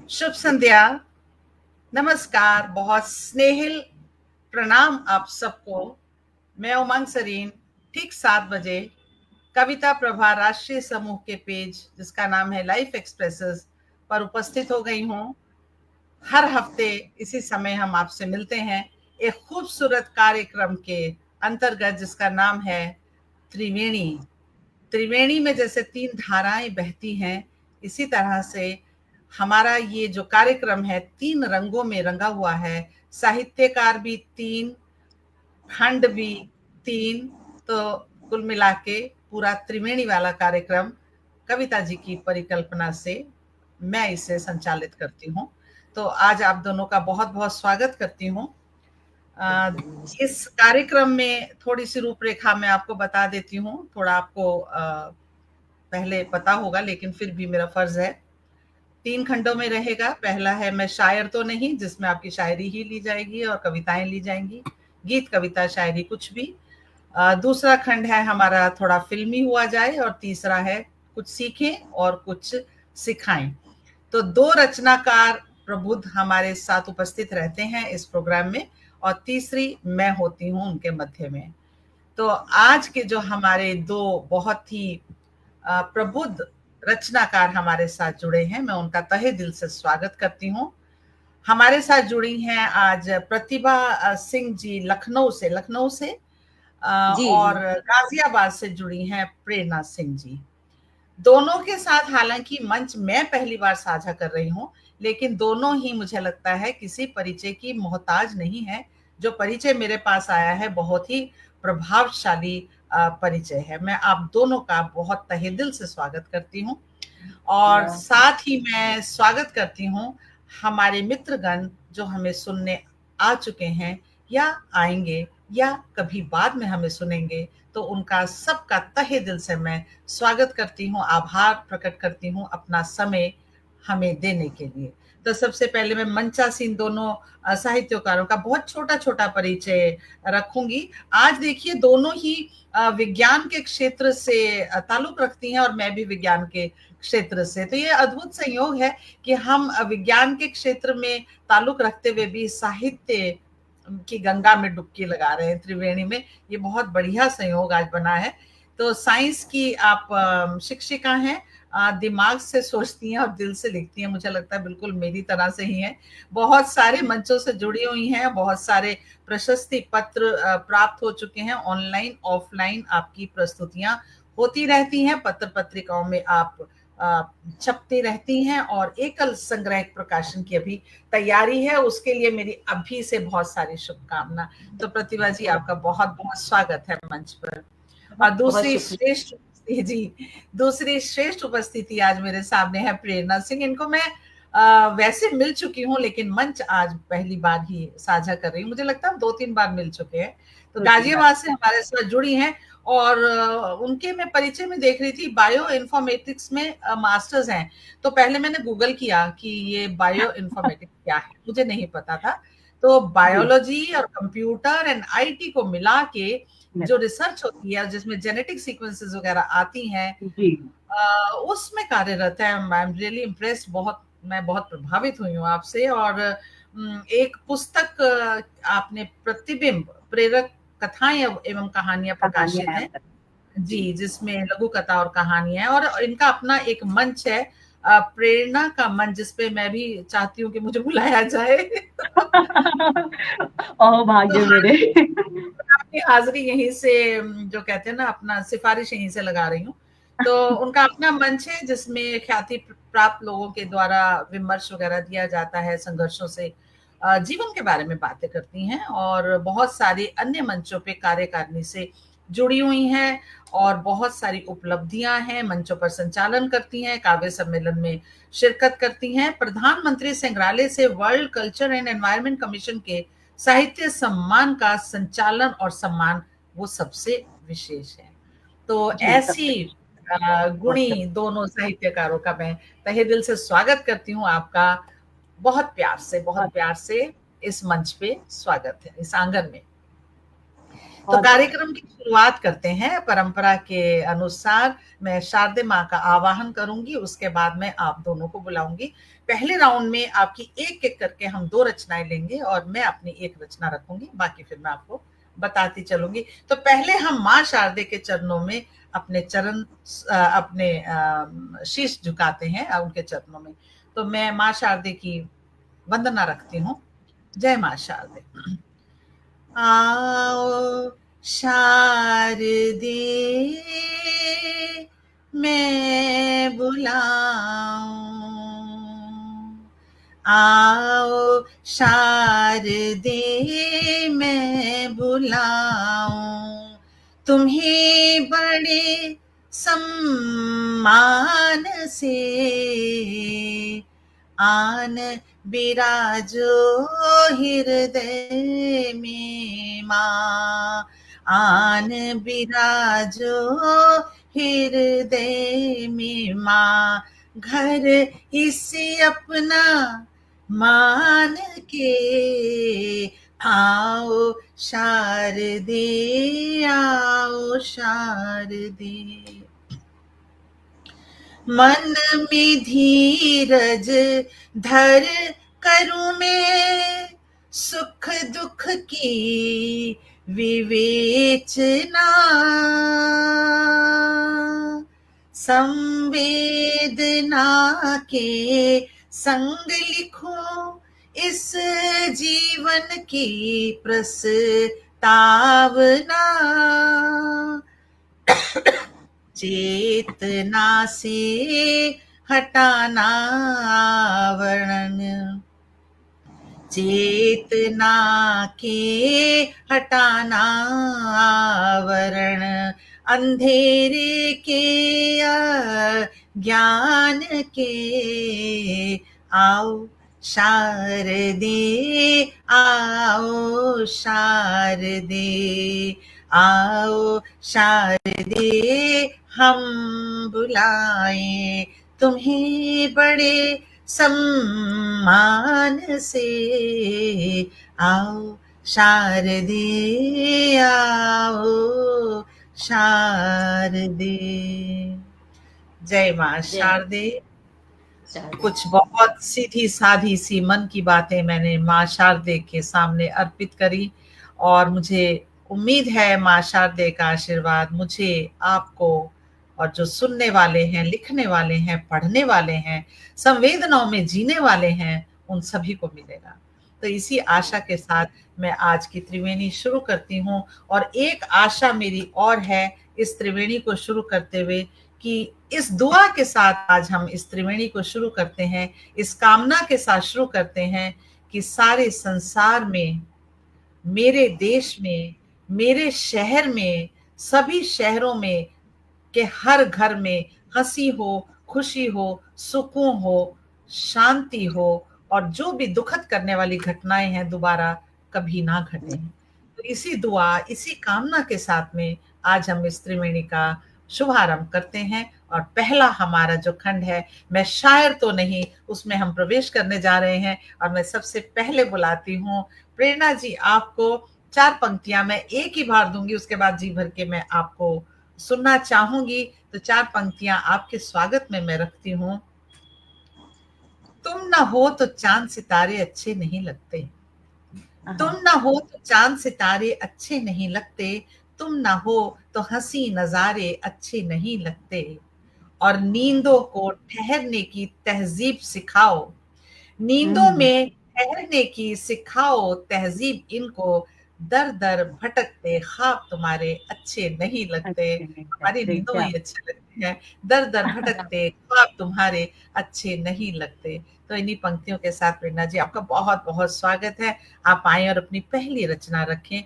शुभ संध्या, नमस्कार, बहुत स्नेहिल प्रणाम आप सबको। मैं उमंग सरीन ठीक 7 बजे कविता प्रभा राष्ट्रीय समूह के पेज जिसका नाम है लाइफ एक्सप्रेसेस पर उपस्थित हो गई हूँ। हर हफ्ते इसी समय हम आपसे मिलते हैं एक खूबसूरत कार्यक्रम के अंतर्गत जिसका नाम है त्रिवेणी। त्रिवेणी में जैसे 3 धाराएं बहती हैं, इसी तरह से हमारा ये जो कार्यक्रम है 3 रंगों में रंगा हुआ है। साहित्यकार भी 3, खंड भी 3, तो कुल मिला के पूरा त्रिवेणी वाला कार्यक्रम कविता जी की परिकल्पना से मैं इसे संचालित करती हूँ। तो आज आप दोनों का बहुत बहुत स्वागत करती हूँ। इस कार्यक्रम में थोड़ी सी रूपरेखा मैं आपको बता देती हूँ। थोड़ा आपको पहले पता होगा, लेकिन फिर भी मेरा फर्ज है। 3 खंडों में रहेगा। पहला है मैं शायर तो नहीं, जिसमें आपकी शायरी ही ली जाएगी और कविताएं ली जाएंगी, गीत कविता शायरी कुछ भी। दूसरा खंड है हमारा थोड़ा फिल्मी हुआ जाए, और तीसरा है कुछ सीखें और कुछ सिखाएं। तो 2 रचनाकार प्रबुद्ध हमारे साथ उपस्थित रहते हैं इस प्रोग्राम में, और तीसरी मैं होती हूँ उनके मध्य में। तो आज के जो हमारे 2 बहुत ही प्रबुद्ध रचनाकार हमारे साथ जुड़े हैं, मैं उनका तहे दिल से स्वागत करती हूँ। हमारे साथ जुड़ी हैं आज प्रतिभा सिंह जी लखनऊ से जी, और जी। गाजियाबाद से जुड़ी हैं प्रेरणा सिंह जी। दोनों के साथ हालांकि मंच मैं पहली बार साझा कर रही हूँ, लेकिन दोनों ही मुझे लगता है किसी परिचय की मोहताज नहीं है। जो परिचय मेरे पास आया है बहुत ही प्रभावशाली परिचय है। मैं आप दोनों का बहुत तहे दिल से स्वागत करती हूँ, और साथ ही मैं स्वागत करती हूँ हमारे मित्रगण जो हमें सुनने आ चुके हैं या आएंगे या कभी बाद में हमें सुनेंगे। तो उनका सबका तहे दिल से मैं स्वागत करती हूँ, आभार प्रकट करती हूँ अपना समय हमें देने के लिए। तो सबसे पहले मैं मंचासीन दोनों साहित्यकारों का बहुत छोटा छोटा परिचय रखूंगी। आज देखिए दोनों ही विज्ञान के क्षेत्र से ताल्लुक रखती हैं, और मैं भी विज्ञान के क्षेत्र से। तो ये अद्भुत संयोग है कि हम विज्ञान के क्षेत्र में ताल्लुक रखते हुए भी साहित्य की गंगा में डुबकी लगा रहे हैं त्रिवेणी में। ये बहुत बढ़िया संयोग आज बना है। तो साइंस की आप शिक्षिका हैं, दिमाग से सोचती हैं और दिल से लिखती हैं, मुझे लगता है बिल्कुल मेरी तरह से ही हैं। बहुत सारे मंचों से जुड़ी हुई हैं, बहुत सारे प्रशस्ति पत्र प्राप्त हो चुके हैं। ऑनलाइन ऑफलाइन आपकी प्रस्तुतियां होती रहती हैं, पत्र पत्रिकाओं में आप छपती रहती हैं, और एकल संग्रह प्रकाशन की अभी तैयारी है। उसके लिए मेरी अभी से बहुत सारी शुभकामना। तो प्रतिभा जी, आपका बहुत बहुत स्वागत है मंच पर। और बहुत शुक्रिया। दूसरी श्रेष्ठ उपस्थिति आज मेरे सामने है प्रेरणा सिंह। इनको मैं वैसे मिल चुकी हूँ, लेकिन मंच आज पहली बार ही साझा कर रही हूँ। मुझे लगता है 2-3 बार मिल चुके हैं। तो 2-3 बार। गाजियाबाद से हमारे साथ जुड़ी हैं, और उनके मैं परिचय में देख रही थी बायो इन्फॉर्मेटिक्स में मास्टर्स हैं। तो पहले मैंने गूगल किया कि ये बायो इन्फॉर्मेटिक्स क्या है, मुझे नहीं पता था। तो जी, बायोलॉजी और कंप्यूटर एंड आईटी को मिला के जो रिसर्च होती है, जिसमें जेनेटिक सीक्वेंसेस वगैरह आती हैं, जी। उसमें कार्यरत है। I am really impressed. मैं बहुत प्रभावित हुई हूँ आपसे। और एक पुस्तक आपने प्रतिबिंब प्रेरक कथाएं एवं कहानियां प्रकाशित कहानियाँ हैं। हैं। जी, जिसमें लघु कथा और कहानियां हैं, और इनका अपना एक मंच है, प्रेरणा का मंच, जिसपे मैं भी चाहती हूँ कि मुझे बुलाया जाए। ओह तो भाग्य मेरे। अपनी हाजिरी यहीं से, जो कहते हैं ना, अपना सिफारिश यहीं से लगा रही हूँ। तो उनका अपना मंच है जिसमें ख्याति प्राप्त लोगों के द्वारा विमर्श वगैरह दिया जाता है, संघर्षों से जीवन के बारे में बातें करती हैं, और बहुत सारे अन्य मंचों पे कार्यकारिणी से जुड़ी हुई हैं, और बहुत सारी उपलब्धियां हैं। मंचों पर संचालन करती हैं, काव्य सम्मेलन में शिरकत करती हैं। प्रधानमंत्री संग्रहालय से world culture and environment commission के साहित्य सम्मान का संचालन और सम्मान वो सबसे विशेष है। तो जी, ऐसी सबसे बहुत गुणी दोनों साहित्यकारों का मैं तहे दिल से स्वागत करती हूँ आपका। बहुत बहुत प्यार से इस मंच पे स्वागत है, इस आंगन में। तो और कार्यक्रम की शुरुआत करते हैं। परंपरा के अनुसार मैं शारदे माँ का आवाहन करूंगी, उसके बाद मैं आप दोनों को बुलाऊंगी। पहले राउंड में आपकी एक एक करके हम 2 रचनाएं लेंगे और मैं अपनी एक रचना रखूंगी, बाकी फिर मैं आपको बताती चलूंगी। तो पहले हम माँ शारदे के चरणों में अपने चरण अपने शीश झुकाते हैं उनके चरणों में। तो मैं माँ शारदे की वंदना रखती हूँ। जय माँ शारदे। आओ शारदे मैं बुलाऊं, आओ शारदे मैं बुलाऊं, तुम्हें बड़े सम्मान से आन बिराजो हृदय में माँ, आन बिराजो हृदय में माँ, घर इसे अपना मान के आओ शारदे, आओ शारदे। मन में धीरज धर करूं मैं सुख दुख की विवेचना, संवेदना के संग लिखूं इस जीवन की प्रस्तावना, चेतना से हटाना आवरण, चेतना के हटाना आवरण, अंधेरे के ज्ञान के आओ शारदे, आओ शारदे, आओ शारदे हम बुलाएं तुम्हें बड़े सम्मान से, आओ शारदे, आओ शारदे। जय माँ शारदे। कुछ बहुत सीधी साधी सी मन की बातें मैंने माँ शारदे के सामने अर्पित करी और मुझे उम्मीद है माँ शारदे का आशीर्वाद मुझे, आपको और जो सुनने वाले हैं, लिखने वाले हैं, पढ़ने वाले हैं, संवेदनाओं में जीने वाले हैं, उन सभी को मिलेगा। तो इसी आशा के साथ मैं आज की त्रिवेणी शुरू करती हूँ और एक आशा मेरी और है इस त्रिवेणी को शुरू करते हुए कि इस दुआ के साथ आज हम इस त्रिवेणी को शुरू करते हैं, इस कामना के साथ शुरू करते हैं कि सारे संसार में, मेरे देश में, मेरे शहर में, सभी शहरों में के हर घर में हंसी हो, खुशी हो, सुकून हो, शांति हो और जो भी दुखद करने वाली घटनाएं हैं दोबारा कभी ना घटे। तो इसी दुआ, इसी कामना के साथ में आज हम इस त्रिवेणी का शुभारंभ करते हैं और पहला हमारा जो खंड है, मैं शायर तो नहीं, उसमें हम प्रवेश करने जा रहे हैं और मैं सबसे पहले बुलाती हूँ प्रेरणा जी आपको। 4 पंक्तियां मैं एक ही बार दूंगी, उसके बाद जी भर के मैं आपको सुनना चाहूंगी। तो 4 पंक्तियां आपके स्वागत में मैं रखती हूं। तुम ना हो तो चांद सितारे अच्छे नहीं लगते, तुम ना हो तो चांद सितारे अच्छे नहीं लगते, तुम ना हो तो हंसी नजारे अच्छे नहीं लगते, और नींदों को ठहरने की तहजीब सिखाओ, नींदों में ठहरने की सिखाओ तहजीब इनको, दर दर भटकते ख्वाब तुम्हारे अच्छे नहीं लगते, हमारी नींदों में ही अच्छे लगते हैं, दर दर भटकते ख्वाब तुम्हारे अच्छे नहीं लगते। तो इन्हीं पंक्तियों के साथ प्रेरणा जी आपका बहुत बहुत स्वागत है। आप आए और अपनी पहली रचना रखें।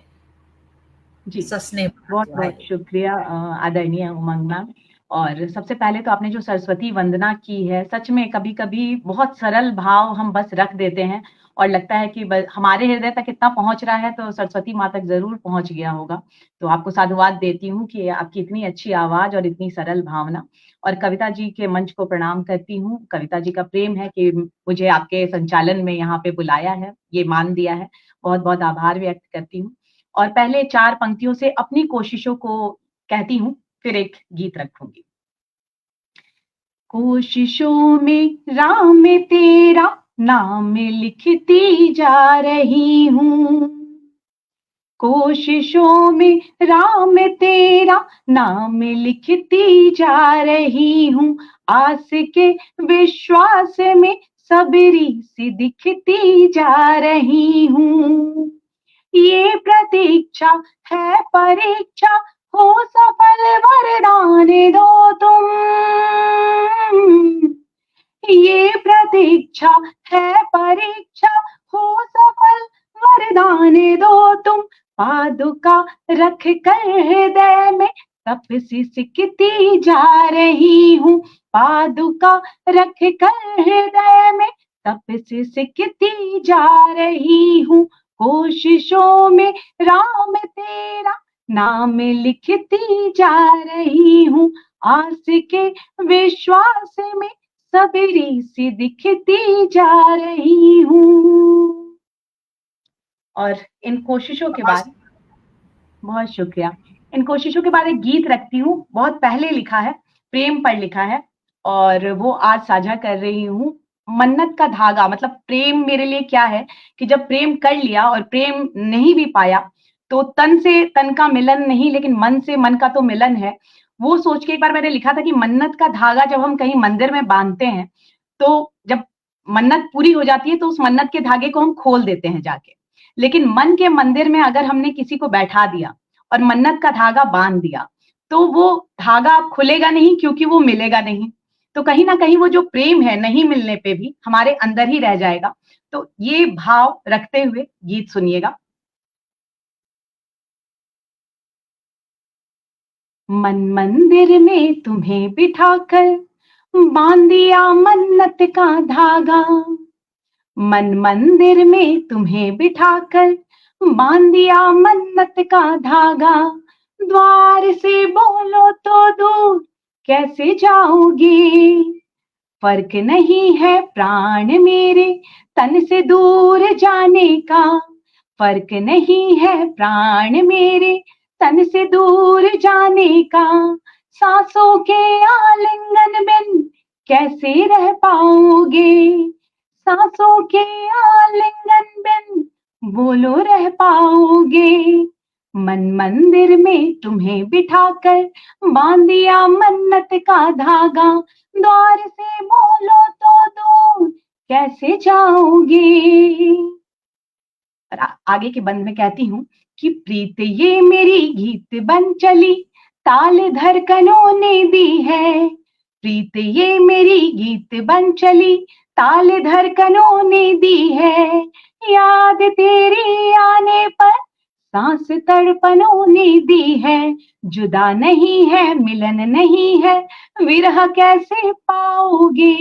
जी, सस्ने बहुत बहुत शुक्रिया आदरणीय उमंग मैम। और सबसे पहले तो आपने जो सरस्वती वंदना की है, सच में कभी कभी बहुत सरल भाव हम बस रख देते हैं और लगता है कि हमारे हृदय तक इतना पहुंच रहा है तो सरस्वती माँ तक जरूर पहुंच गया होगा। तो आपको साधुवाद देती हूँ कि आपकी इतनी अच्छी आवाज और इतनी सरल भावना। और कविता जी के मंच को प्रणाम करती हूँ। कविता जी का प्रेम है कि मुझे आपके संचालन में यहाँ पे बुलाया है, ये मान दिया है, बहुत बहुत आभार व्यक्त करती हूँ। और पहले 4 पंक्तियों से अपनी कोशिशों को कहती हूँ, फिर एक गीत रखूंगी। कोशिशों में राम तेरा नाम लिखती जा रही हूँ, कोशिशों में राम तेरा नाम लिखती जा रही हूँ, आस के विश्वास में सबरी सी दिखती जा रही हूँ। ये प्रतीक्षा है परीक्षा, हो सफल वरदान दो तुम। ये प्रतीक्षा है परीक्षा, हो सफल वरदान दो तुम। पादुका रख कर हृदय में तपसी सिकती जा रही हूँ, पादुका रख कर हृदय में तपसी सिकती जा रही हूँ। कोशिशों में राम तेरा नाम लिखती जा रही हूँ, आस के विश्वास में सबरी सी दिखती जा रही हूँ। और इन कोशिशों के बाद, बहुत शुक्रिया, इन कोशिशों के बाद एक गीत रखती हूँ, बहुत पहले लिखा है, प्रेम पर लिखा है, और वो आज साझा कर रही हूँ। मन्नत का धागा, मतलब प्रेम मेरे लिए क्या है कि जब प्रेम कर लिया और प्रेम नहीं भी पाया, तो तन से तन का मिलन नहीं, लेकिन मन से मन का तो मिलन है। वो सोच के एक बार मैंने लिखा था कि मन्नत का धागा जब हम कहीं मंदिर में बांधते हैं, तो जब मन्नत पूरी हो जाती है तो उस मन्नत के धागे को हम खोल देते हैं जाके, लेकिन मन के मंदिर में अगर हमने किसी को बैठा दिया और मन्नत का धागा बांध दिया, तो वो धागा अब खुलेगा नहीं, क्योंकि वो मिलेगा नहीं। तो कहीं ना कहीं वो जो प्रेम है, नहीं मिलने पे भी हमारे अंदर ही रह जाएगा। तो ये भाव रखते हुए गीत सुनिएगा। मन मंदिर में तुम्हें बिठाकर बांध दिया मन्नत का धागा, मन मंदिर में तुम्हें बिठाकर बांध दिया मन्नत का धागा। द्वार से बोलो तो दूर कैसे जाओगे, फर्क नहीं है प्राण मेरे तन से दूर जाने का, फर्क नहीं है प्राण मेरे तन से दूर जाने का। सांसों के आलिंगन बिन कैसे रह पाओगे, सांसों के आलिंगन बिन बोलो रह पाओगे। मन मंदिर में तुम्हें बिठाकर बांध दिया मन्नत का धागा, द्वार से बोलो तो दूर कैसे जाओगे। और आगे के बंद में कहती हूँ कि प्रीत ये मेरी गीत बन चली, ताल धड़कनों ने दी है, प्रीत ये मेरी गीत बन चली, ताल धड़कनों ने दी है। याद तेरी आने पर सांस तड़पनों ने दी है, जुदा नहीं है मिलन नहीं है, विरह कैसे पाओगे,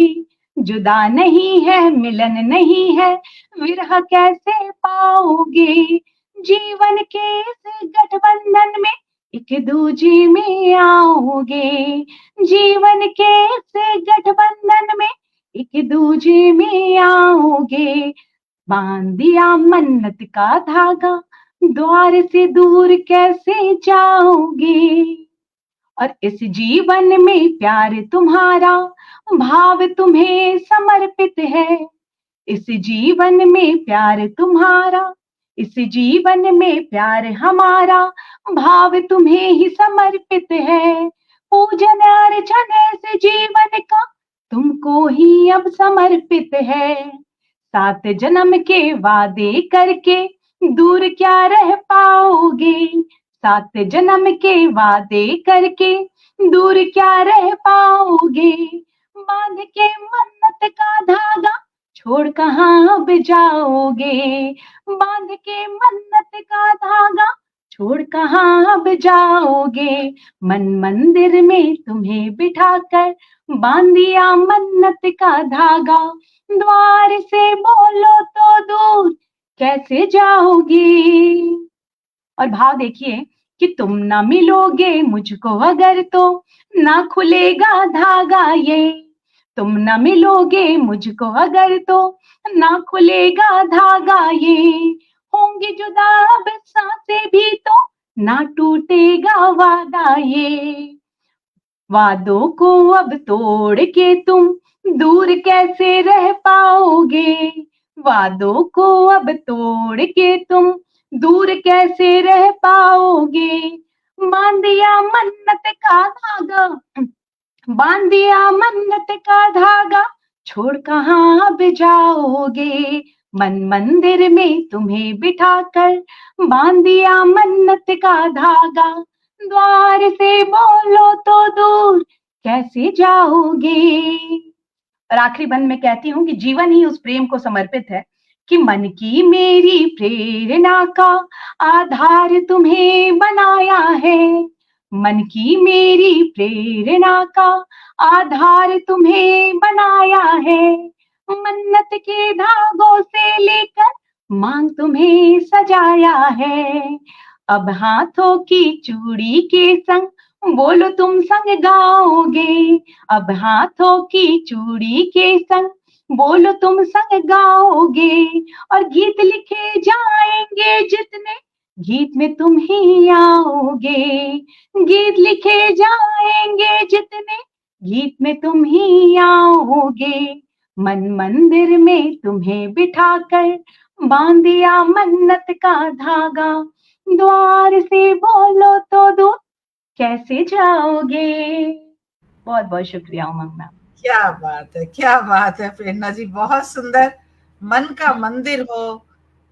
जुदा नहीं है मिलन नहीं है, विरह कैसे पाओगे। जीवन के इस गठबंधन में एक दूजे में आओगे, जीवन के इस गठबंधन में एक दूजे में आओगे। बांध दिया मन्नत का धागा, द्वार से दूर कैसे जाओगे। और इस जीवन में प्यार तुम्हारा भाव तुम्हें समर्पित है, इस जीवन में प्यार तुम्हारा, इस जीवन में प्यार हमारा भाव तुम्हें ही समर्पित है। पूजन अर्चन इस जीवन का तुमको ही अब समर्पित है। 7 जन्म के वादे करके दूर क्या रह पाओगे, 7 जन्म के वादे करके दूर क्या रह पाओगे। बांध के मन्नत का धागा छोड़ कहाँ अब जाओगे, बांध के मन्नत का धागा छोड़ कहाँ अब जाओगे। मन मंदिर में तुम्हें बिठाकर बांध दिया मन्नत का धागा, द्वार से बोलो तो दूर कैसे जाओगे। और भाव देखिए कि तुम ना मिलोगे मुझको अगर तो ना खुलेगा धागा ये, तुम ना मिलोगे मुझको अगर तो ना खुलेगा धागा ये। होंगे जुदा अब सांसें भी तो ना टूटेगा वादा ये। वादों को अब तोड़ के तुम दूर कैसे रह पाओगे। वादों को अब तोड़ के तुम दूर कैसे रह पाओगे। बांध दिया मन्नत का धागा, बांध दिया मन्नत का धागा, छोड़ कहाँ अब जाओगे। मन मंदिर में तुम्हें बिठाकर बांध दिया मन्नत का धागा, द्वार से बोलो तो दूर कैसे जाओगे। और आखिरी बंद में कहती हूँ कि जीवन ही उस प्रेम को समर्पित है कि मन की मेरी प्रेरणा का आधार तुम्हें बनाया है। मन की मेरी प्रेरणा का आधार तुम्हें बनाया है। मन्नत के धागों से लेकर मांग तुम्हें सजाया है। अब हाथों की चूड़ी के संग बोलो तुम संग गाओगे। अब हाथों की चूड़ी के संग बोलो तुम संग गाओगे। और गीत लिखे जाएंगे जितने गीत में तुम ही आओगे। गीत लिखे जाएंगे जितने गीत में तुम ही आओगे। मन मंदिर में तुम्हें बिठाकर बांध दिया मन्नत का धागा, द्वार से बोलो तो दूर कैसे जाओगे। बहुत बहुत शुक्रिया उमंग मैम। क्या बात है, क्या बात है प्रेरणा जी, बहुत सुंदर। मन का मंदिर हो,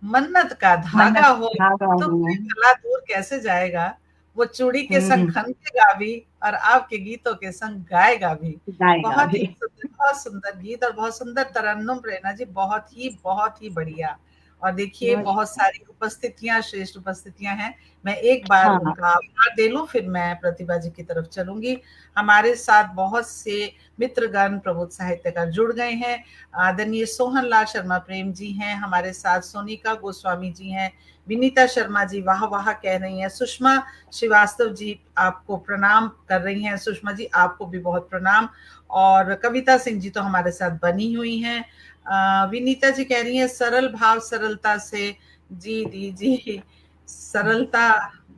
मन्नत का धागा हो, तो फिर भला दूर कैसे जाएगा। वो चूड़ी के संग खनकेगा भी और आपके गीतों के संग गाएगा भी। बहुत सुंदर गीत और बहुत सुंदर तरन्नुम प्रेरणा जी, बहुत ही बढ़िया। और देखिए बहुत सारी उपस्थितियां, श्रेष्ठ उपस्थितियां हैं। मैं एक बार उनका आभार दे लूं, फिर मैं प्रतिभा जी की तरफ चलूंगी। हमारे साथ बहुत से मित्रगण प्रबुद्ध साहित्यकार जुड़ गए हैं। आदरणीय सोहन लाल शर्मा प्रेम जी हैं हमारे साथ, सोनिका गोस्वामी जी हैं, विनीता शर्मा जी वाह वाह कह रही हैं, सुषमा श्रीवास्तव जी आपको प्रणाम कर रही हैं। सुषमा जी आपको भी बहुत प्रणाम। और कविता सिंह जी तो हमारे साथ बनी हुई हैं। विनीता जी कह रही हैं सरल भाव सरलता से जी दीजिए, सरलता,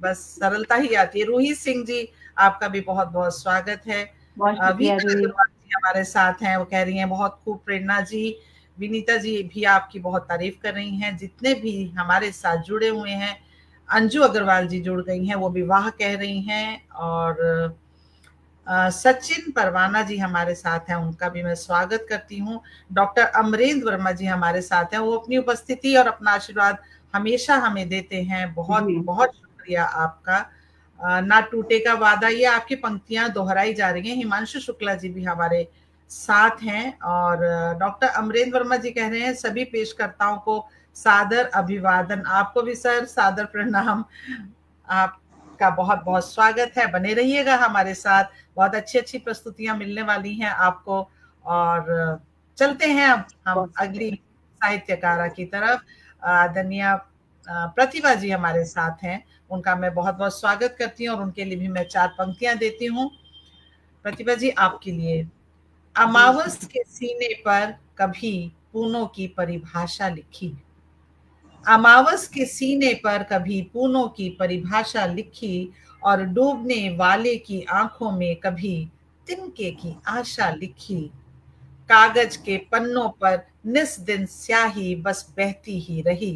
बस सरलता ही आती है। रूही सिंह जी आपका भी बहुत बहुत स्वागत है। विनीता अग्रवाल जी हमारे साथ हैं, वो कह रही हैं बहुत खूब प्रेरणा जी। विनीता जी भी आपकी बहुत तारीफ कर रही हैं। जितने भी हमारे साथ जुड़े हुए हैं, अंजू अग्रवाल जी जुड़ गई हैं, वो भी वाह कह रही हैं। और सचिन परवाना जी हमारे साथ हैं, उनका भी मैं स्वागत करती हूँ। डॉक्टर अमरेंद्र वर्मा जी हमारे साथ हैं, वो अपनी उपस्थिति और अपना आशीर्वाद हमेशा हमें देते हैं। बहुत बहुत शुक्रिया आपका। ना टूटेगा वादा, ये आपकी पंक्तियां दोहराई जा रही हैं। हिमांशु शुक्ला जी भी हमारे साथ हैं। और डॉक्टर अमरेंद्र वर्मा जी कह रहे हैं सभी पेशकर्ताओं को सादर अभिवादन। आपको भी सर सादर प्रणाम। आपका बहुत बहुत स्वागत है, बने रहिएगा हमारे साथ, बहुत अच्छी अच्छी प्रस्तुतियां मिलने वाली हैं आपको। और चलते हैं अब हम अगली साहित्यकारा की तरफ। आदरणीय प्रतिभा जी हमारे साथ हैं, उनका मैं बहुत बहुत स्वागत करती हूँ और उनके लिए भी मैं 4 पंक्तियां देती हूँ। प्रतिभा जी आपके लिए। अमावस के सीने पर कभी पूनों की परिभाषा लिखी, अमावस के सीने पर कभी पूनों की परिभाषा लिखी, और डूबने वाले की आंखों में कभी तिनके की आशा लिखी। कागज के पन्नों पर निस दिन स्याही बस बहती ही रही,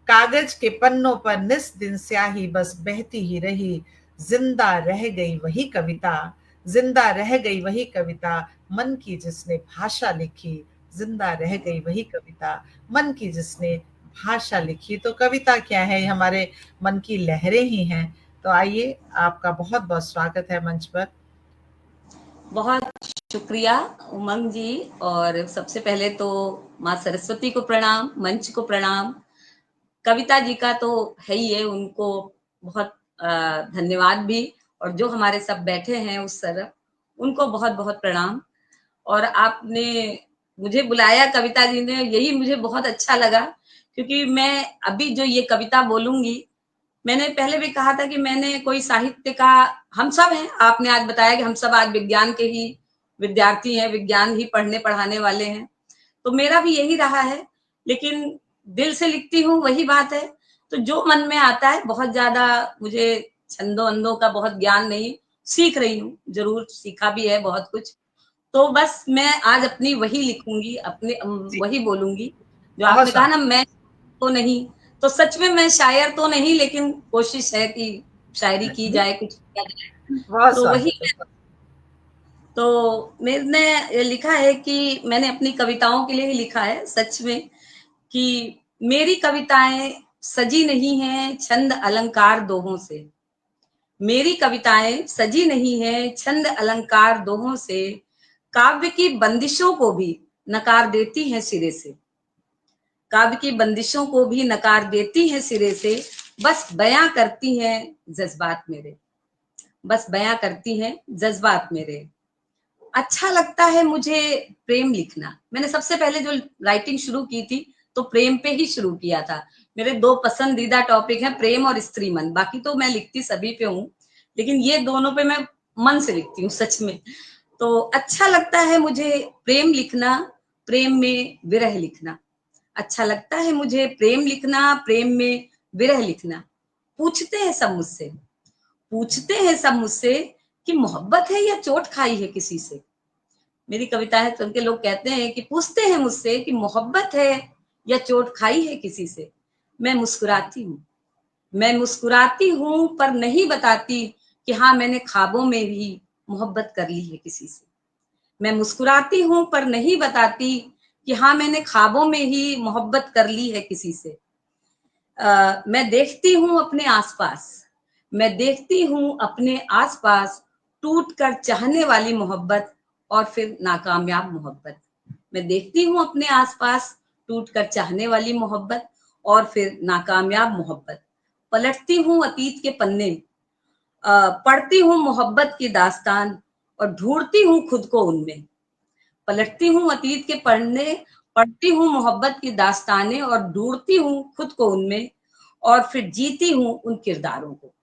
कागज के पन्नों पर निस दिन स्याही बस बहती ही रही। जिंदा रह गई वही कविता, जिंदा रह गई वही कविता, मन की जिसने भाषा लिखी। जिंदा रह गई वही कविता, मन की जिसने भाषा लिखी। तो कविता क्या है, हमारे मन की लहरें ही हैं। तो आइए, आपका बहुत बहुत स्वागत है मंच पर। बहुत शुक्रिया उमंग जी। और सबसे पहले तो माँ सरस्वती को प्रणाम, मंच को प्रणाम। कविता जी का तो है ही है, उनको बहुत धन्यवाद भी। और जो हमारे सब बैठे हैं उस तरफ, उनको बहुत बहुत प्रणाम। और आपने मुझे बुलाया कविता जी ने, यही मुझे बहुत अच्छा लगा, क्योंकि मैं अभी जो ये कविता बोलूंगी, मैंने पहले भी कहा था कि मैंने कोई साहित्य का, हम सब हैं, आपने आज बताया कि हम सब आज विज्ञान के ही विद्यार्थी हैं, विज्ञान ही पढ़ने पढ़ाने वाले हैं, तो मेरा भी यही रहा है। लेकिन दिल से लिखती हूँ, वही बात है। तो जो मन में आता है, बहुत ज्यादा मुझे छंदों वंदों का बहुत ज्ञान नहीं, सीख रही हूँ, जरूर सीखा भी है बहुत कुछ। तो बस मैं आज अपनी वही लिखूंगी, अपने जी, वही बोलूंगी जो बहुत आपने कहा ना, सुंदर। मैं तो नहीं, तो सच में मैं शायर तो नहीं, लेकिन कोशिश है कि शायरी की जी, जाए, कुछ किया जाए, बहुत तो वही। सुंदर। तो मैंने लिखा है कि मैंने अपनी कविताओं के लिए ही लिखा है सच में, कि मेरी कविताएं सजी नहीं हैं छंद अलंकार दोहों से, मेरी कविताएं सजी नहीं हैं छंद अलंकार दोहों से, काव्य की बंदिशों को भी नकार देती हैं सिरे से, काव्य की बंदिशों को भी नकार देती हैं सिरे से, बस बयां करती हैं जज्बात मेरे, बस बयां करती हैं जज्बात मेरे। अच्छा लगता है मुझे प्रेम लिखना। मैंने सबसे पहले जो राइटिंग शुरू की थी, तो प्रेम पे ही शुरू किया था। मेरे दो पसंदीदा टॉपिक हैं, प्रेम और स्त्री मन। बाकी तो मैं लिखती सभी पे हूँ, लेकिन ये दोनों पे मैं मन से लिखती हूँ सच में। तो अच्छा लगता है मुझे प्रेम लिखना, प्रेम में विरह लिखना। अच्छा लगता है मुझे प्रेम लिखना, प्रेम में विरह लिखना। पूछते हैं सब मुझसे, पूछते हैं सब मुझसे कि मोहब्बत है या चोट खाई है किसी से। मेरी कविता है तो उनके लोग कहते हैं कि पूछते हैं मुझसे कि मोहब्बत है या चोट खाई है किसी से। मैं मुस्कुराती हूँ, मैं मुस्कुराती हूँ, पर नहीं बताती कि हाँ मैंने ख्वाबों में भी मोहब्बत कर ली है किसी से। मैं मुस्कुराती हूँ पर नहीं बताती कि हाँ मैंने ख्वाबों में ही मोहब्बत कर ली है किसी से। मैं देखती हूँ अपने आसपास, मैं देखती हूँ अपने आसपास, टूट कर चाहने वाली मोहब्बत और फिर नाकामयाब मोहब्बत। मैं देखती हूँ अपने आसपास टूट कर चाहने वाली मोहब्बत और फिर नाकामयाब मोहब्बत। पलटती हूँ अतीत के पन्ने, पढ़ती हूँ मोहब्बत की दास्तान और ढूंढती हूँ खुद को उनमें। पलटती हूँ अतीत के पन्ने, पढ़ती हूँ मोहब्बत की दास्तानें और ढूंढती हूँ खुद को उनमें, और फिर जीती हूँ उन किरदारों को,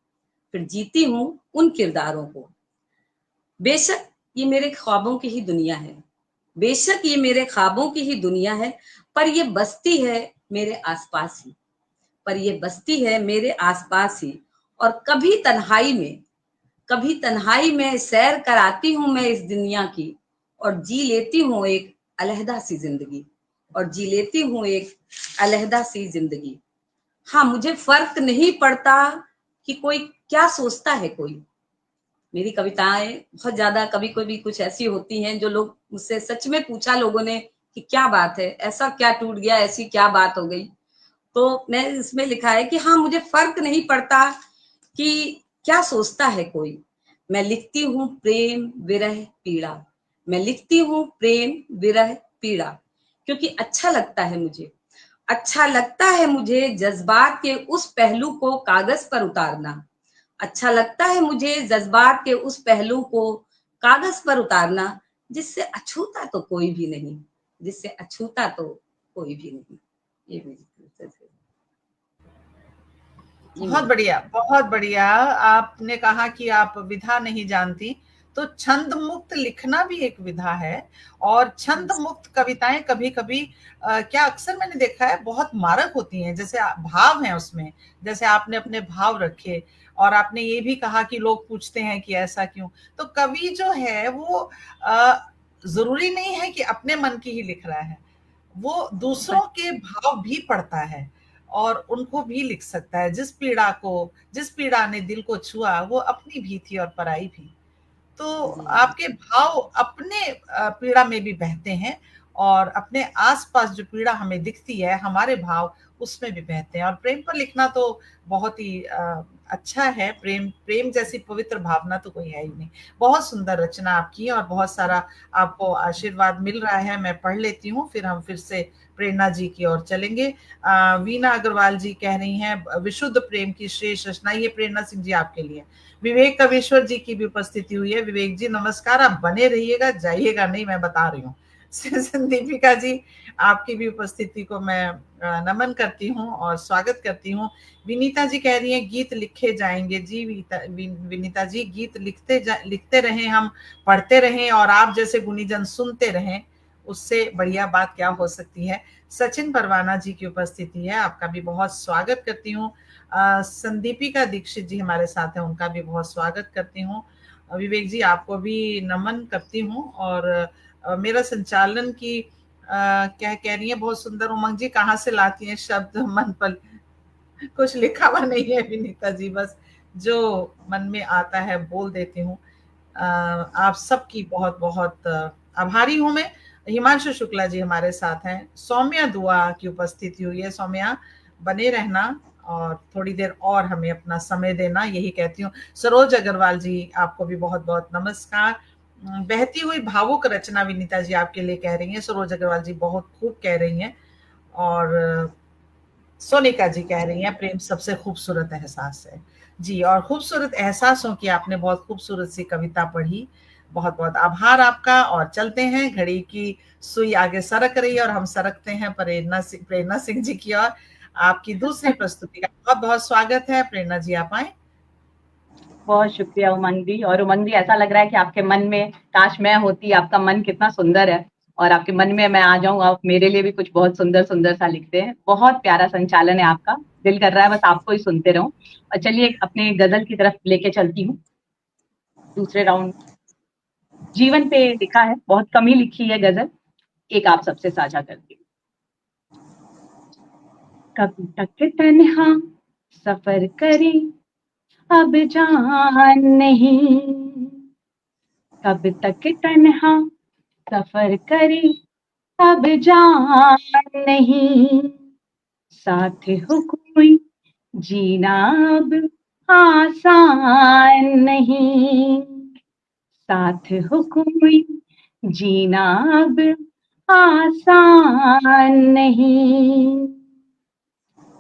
फिर जीती हूँ उन किरदारों को। बेशक ये मेरे ख्वाबों की ही दुनिया है, बेशक ये मेरे ख्वाबों की ही दुनिया है, पर ये बसती है मेरे आसपास ही, पर ये बसती है मेरे आसपास ही। और कभी तन्हाई में, कभी तन्हाई में सैर कराती हूँ मैं इस दुनिया की, और जी लेती हूँ एक अलहदा सी जिंदगी, और जी लेती हूँ एक अलहदा सी जिंदगी। हाँ, मुझे फर्क नहीं पड़ता कि कोई क्या सोचता है कोई। मेरी कविताएं बहुत ज्यादा कभी कभी कुछ ऐसी होती हैं जो लोग मुझसे सच में पूछा लोगों ने कि क्या बात है, ऐसा क्या टूट गया, ऐसी क्या बात हो गई। तो मैं इसमें लिखा है कि हाँ मुझे फर्क नहीं पड़ता कि क्या सोचता है कोई। मैं लिखती हूँ प्रेम विरह पीड़ा, मैं लिखती हूँ प्रेम विरह पीड़ा, क्योंकि अच्छा लगता है मुझे, अच्छा लगता है मुझे जज्बात के उस पहलू को कागज पर उतारना, अच्छा लगता है मुझे जज्बात के उस पहलू को कागज पर उतारना, जिससे अछूता तो कोई भी नहीं, जिससे अछूता तो कोई भी नहीं। ये मेरी कविता है। ये बहुत मेरी बढ़िया, बहुत बढ़िया। आपने कहा कि आप विधा नहीं जानती, तो छंद मुक्त लिखना भी एक विधा है। और छंद मुक्त कविताएं कभी कभी क्या अक्सर मैंने देखा है बहुत मारक होती हैं, जैसे भाव है उसमें, जैसे आपने अपने भाव रखे। और आपने ये भी कहा कि लोग पूछते हैं कि ऐसा क्यों। तो कवि जो है वो जरूरी नहीं है कि अपने मन की ही लिख रहा है, वो दूसरों के भाव भी पढ़ता है और उनको भी लिख सकता है। जिस पीड़ा ने दिल को छुआ, वो अपनी भी थी और पराई भी। तो जी आपके भाव अपने पीड़ा में भी बहते हैं, और अपने आसपास जो पीड़ा हमें दिखती है, हमारे भाव उसमें भी बहते हैं। और प्रेम पर लिखना तो बहुत ही अच्छा है। प्रेम प्रेम जैसी पवित्र भावना तो कोई है ही नहीं। बहुत सुंदर रचना आपकी, और बहुत सारा आपको आशीर्वाद मिल रहा है। मैं पढ़ लेती हूँ, फिर हम फिर से प्रेरणा जी की ओर चलेंगे। वीना अग्रवाल जी कह रही हैं, विशुद्ध प्रेम की श्रेष्ठ रचना। ये प्रेरणा सिंह जी आपके लिए। विवेक कवेश्वर जी की भी उपस्थिति हुई है। विवेक जी नमस्कार, आप बने रहिएगा, जाइएगा नहीं, मैं बता रही हूँ। दीपिका जी, आपकी भी उपस्थिति को मैं नमन करती हूँ और स्वागत करती हूँ। विनीता जी कह रही हैं गीत लिखे जाएंगे। जी विनीता जी, गीत लिखते रहें हम, पढ़ते रहें और आप जैसे गुणीजन सुनते रहें। उससे बढ़िया बात क्या हो सकती है। सचिन परवाना जी की उपस्थिति है, आपका भी बहुत स्वागत करती हूँ। संदीपिका दीक्षित जी हमारे साथ हैं, उनका भी बहुत स्वागत करती हूँ। विवेक जी आपको भी नमन करती हूँ। और मेरा संचालन की क्या कह रही है, बहुत सुंदर। उमंग जी कहाँ से लाती हैं शब्द मन पर, कुछ लिखा हुआ नहीं है विनीता जी, बस जो मन में आता है बोल देती हूँ। आप सबकी बहुत बहुत आभारी हूँ मैं। हिमांशु शुक्ला जी हमारे साथ हैं। सौम्या दुआ की उपस्थिति हुई है। सौम्या बने रहना और थोड़ी देर और हमें अपना समय देना, यही कहती हूँ। सरोज अग्रवाल जी आपको भी बहुत बहुत नमस्कार। बहती हुई भावुक रचना विनीता जी आपके लिए कह रही हैं। सरोज अग्रवाल जी बहुत खूब कह रही हैं। और सोनिका जी कह रही हैं प्रेम सबसे खूबसूरत एहसास है। जी, और खूबसूरत एहसासों की आपने बहुत खूबसूरत सी कविता पढ़ी। बहुत बहुत आभार आपका। और चलते हैं, घड़ी की सुई आगे सरक रही है और हम सरकते हैं प्रेरणा सिंह जी की ओर। आपकी दूसरी प्रस्तुति का बहुत बहुत स्वागत है। प्रेरणा जी आप आए। बहुत शुक्रिया उमंग जी। और उमंग जी, ऐसा लग रहा है कि आपके मन में काश मैं होती, आपका मन कितना सुंदर है और आपके मन में मैं आ जाऊं, आप मेरे लिए भी कुछ बहुत सुंदर सुंदर सा लिखते हैं। बहुत प्यारा संचालन है आपका, दिल कर रहा है बस आपको ही सुनते रहूं। और चलिए अपने गजल की तरफ लेके चलती हूँ। दूसरे राउंड जीवन पे लिखा है, बहुत कम ही लिखी है गजल, एक आप सबसे साझा करती हूँ। कब तक तन्हा सफर करे अब जान नहीं, कब तक तन्हा सफर करे अब जान नहीं, साथ हो कोई जीना अब आसान नहीं, साथ हो कोई जीना अब आसान नहीं।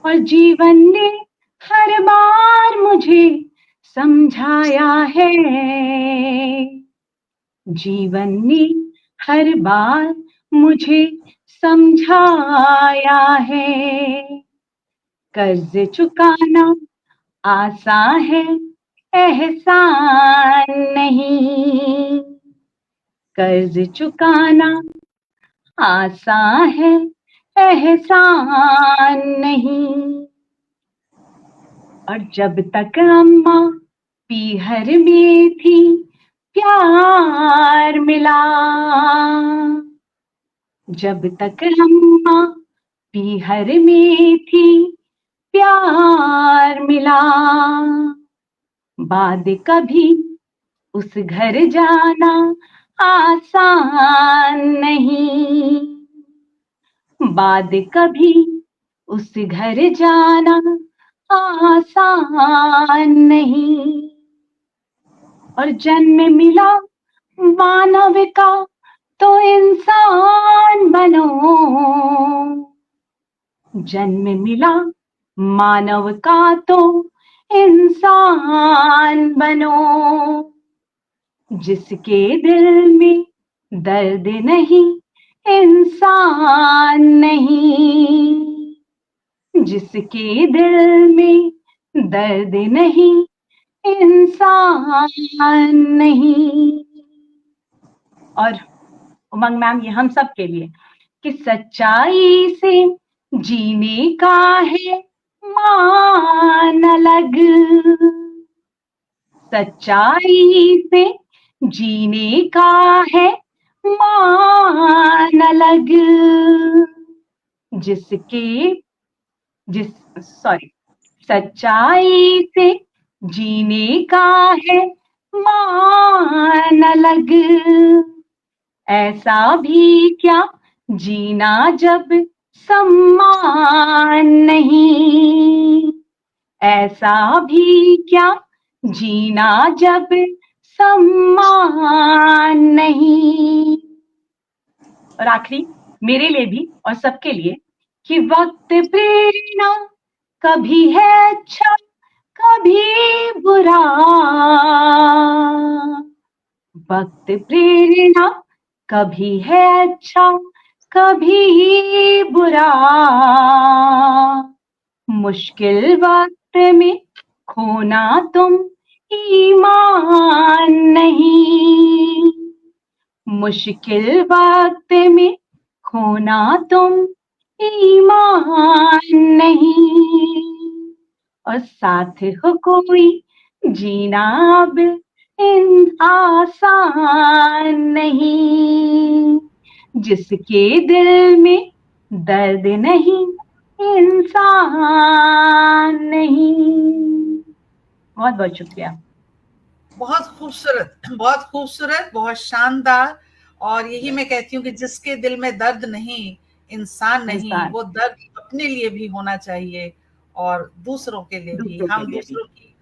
और जीवन ने हर बार मुझे समझाया है, जीवन ने हर बार मुझे समझाया है, कर्ज चुकाना आसान है एहसान नहीं, कर्ज चुकाना आसान है एहसान नहीं। और जब तक अम्मा पीहर में थी प्यार मिला, जब तक अम्मा पीहर में थी प्यार मिला, बाद कभी उस घर जाना आसान नहीं, बाद कभी उस घर जाना आसान नहीं। और जन्म मिला मानव का तो इंसान बनो, जन्म मिला मानव का तो इंसान बनो, जिसके दिल में दर्द नहीं इंसान नहीं, जिसके दिल में दर्द नहीं इंसान नहीं। और उमंग मैम, ये हम सब के लिए कि सच्चाई से जीने का है मान अलग, सच्चाई से जीने का है मान अलग, सच्चाई से जीने का है मान अलग, ऐसा भी क्या जीना जब सम्मान नहीं, ऐसा भी क्या जीना जब सम्मान नहीं। और आखिरी मेरे लिए भी और सबके लिए कि वक्त प्रेरणा कभी है अच्छा कभी बुरा, वक्त प्रेरणा कभी है अच्छा कभी बुरा, मुश्किल वक्त में खोना तुम ईमान नहीं, मुश्किल वक्त में खोना तुम ईमान नहीं, और साथ हो कोई जीना अब इन आसान नहीं, जिसके दिल में दर्द नहीं इंसान नहीं। बहुत बहुत शुक्रिया। बहुत खूबसूरत, बहुत खूबसूरत, बहुत शानदार। और यही मैं कहती हूँ कि जिसके दिल में दर्द नहीं इंसान नहीं, वो दर्द अपने लिए भी होना चाहिए और दूसरों के लिए भी। हम दूसरों की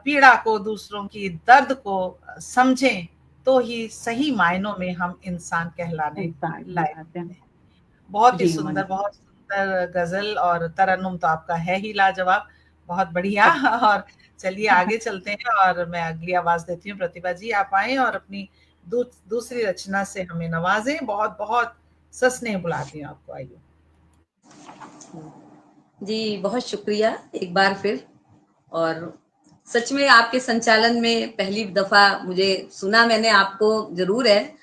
पीड़ा को, दूसरों की दर्द को समझें तो ही सही मायनों में हम इंसान कहलाने लायक हैं। बहुत ही सुंदर, बहुत सुंदर गजल और तरन्नुम तो आपका है ही लाजवाब, बहुत बढ़िया। और चलिए आगे चलते हैं और मैं अगली आवाज देती हूँ। प्रतिभा जी, आप आए और अपनी दूसरी रचना से हमें नवाजें। बहुत बहुत सस्नेह बुलाती हूँ आपको, आइए जी। बहुत शुक्रिया एक बार फिर। और सच में आपके संचालन में पहली दफा मुझे सुना, मैंने आपको जरूर है,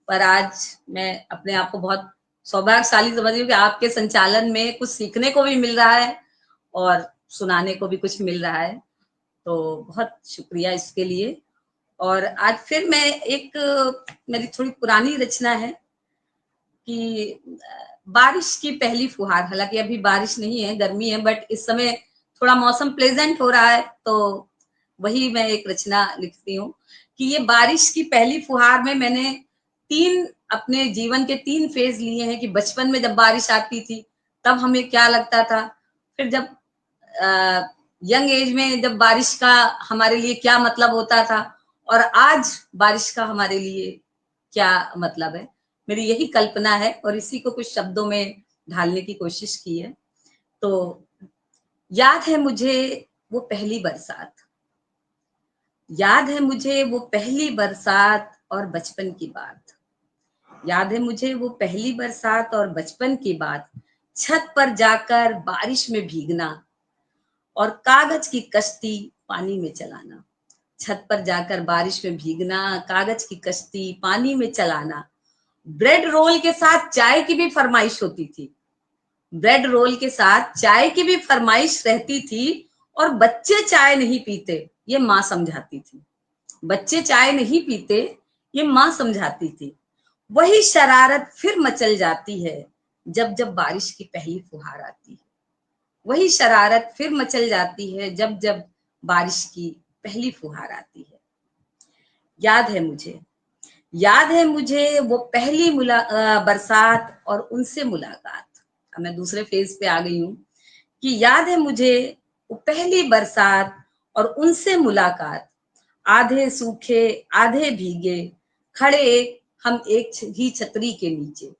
पर आज मैं अपने आप को बहुत सौभाग्यशाली समझ रही हूँ कि आपके संचालन में कुछ सीखने को भी मिल रहा है और सुनाने को भी कुछ मिल रहा है। तो बहुत शुक्रिया इसके लिए। और आज फिर मैं मेरी थोड़ी पुरानी रचना है कि बारिश की पहली फुहार। हालांकि अभी बारिश नहीं है, गर्मी है, बट इस समय थोड़ा मौसम प्लेजेंट हो रहा है, तो वही मैं एक रचना लिखती हूँ कि ये बारिश की पहली फुहार में मैंने अपने जीवन के 3 फेज लिए हैं। कि बचपन में जब बारिश आती थी तब हमें क्या लगता था, फिर जब यंग एज में जब बारिश का हमारे लिए क्या मतलब होता था, और आज बारिश का हमारे लिए क्या मतलब है। मेरी यही कल्पना है और इसी को कुछ शब्दों में ढालने की कोशिश की है। तो याद है मुझे वो पहली बरसात, याद है मुझे वो पहली बरसात और बचपन की बात, याद है मुझे वो पहली बरसात और बचपन की बात। छत पर जाकर बारिश में भीगना और कागज की कश्ती पानी में चलाना। छत पर जाकर बारिश में भीगना, कागज की कश्ती पानी में चलाना। ब्रेड रोल के साथ चाय की भी फरमाइश होती थी, ब्रेड रोल के साथ चाय की भी फरमाइश रहती थी। और बच्चे चाय नहीं पीते ये माँ समझाती थी, बच्चे चाय नहीं पीते ये माँ समझाती थी। वही शरारत फिर मचल जाती है जब जब बारिश की पहली फुहार आती है, वही शरारत फिर मचल जाती है जब जब बारिश की पहली फुहार आती है। याद है मुझे, याद है मुझे वो पहली बरसात और उनसे मुलाकात। अब मैं दूसरे फेज पे आ गई हूँ कि याद है मुझे वो पहली बरसात और उनसे मुलाकात। आधे सूखे आधे भीगे खड़े हम एक ही छतरी के नीचे,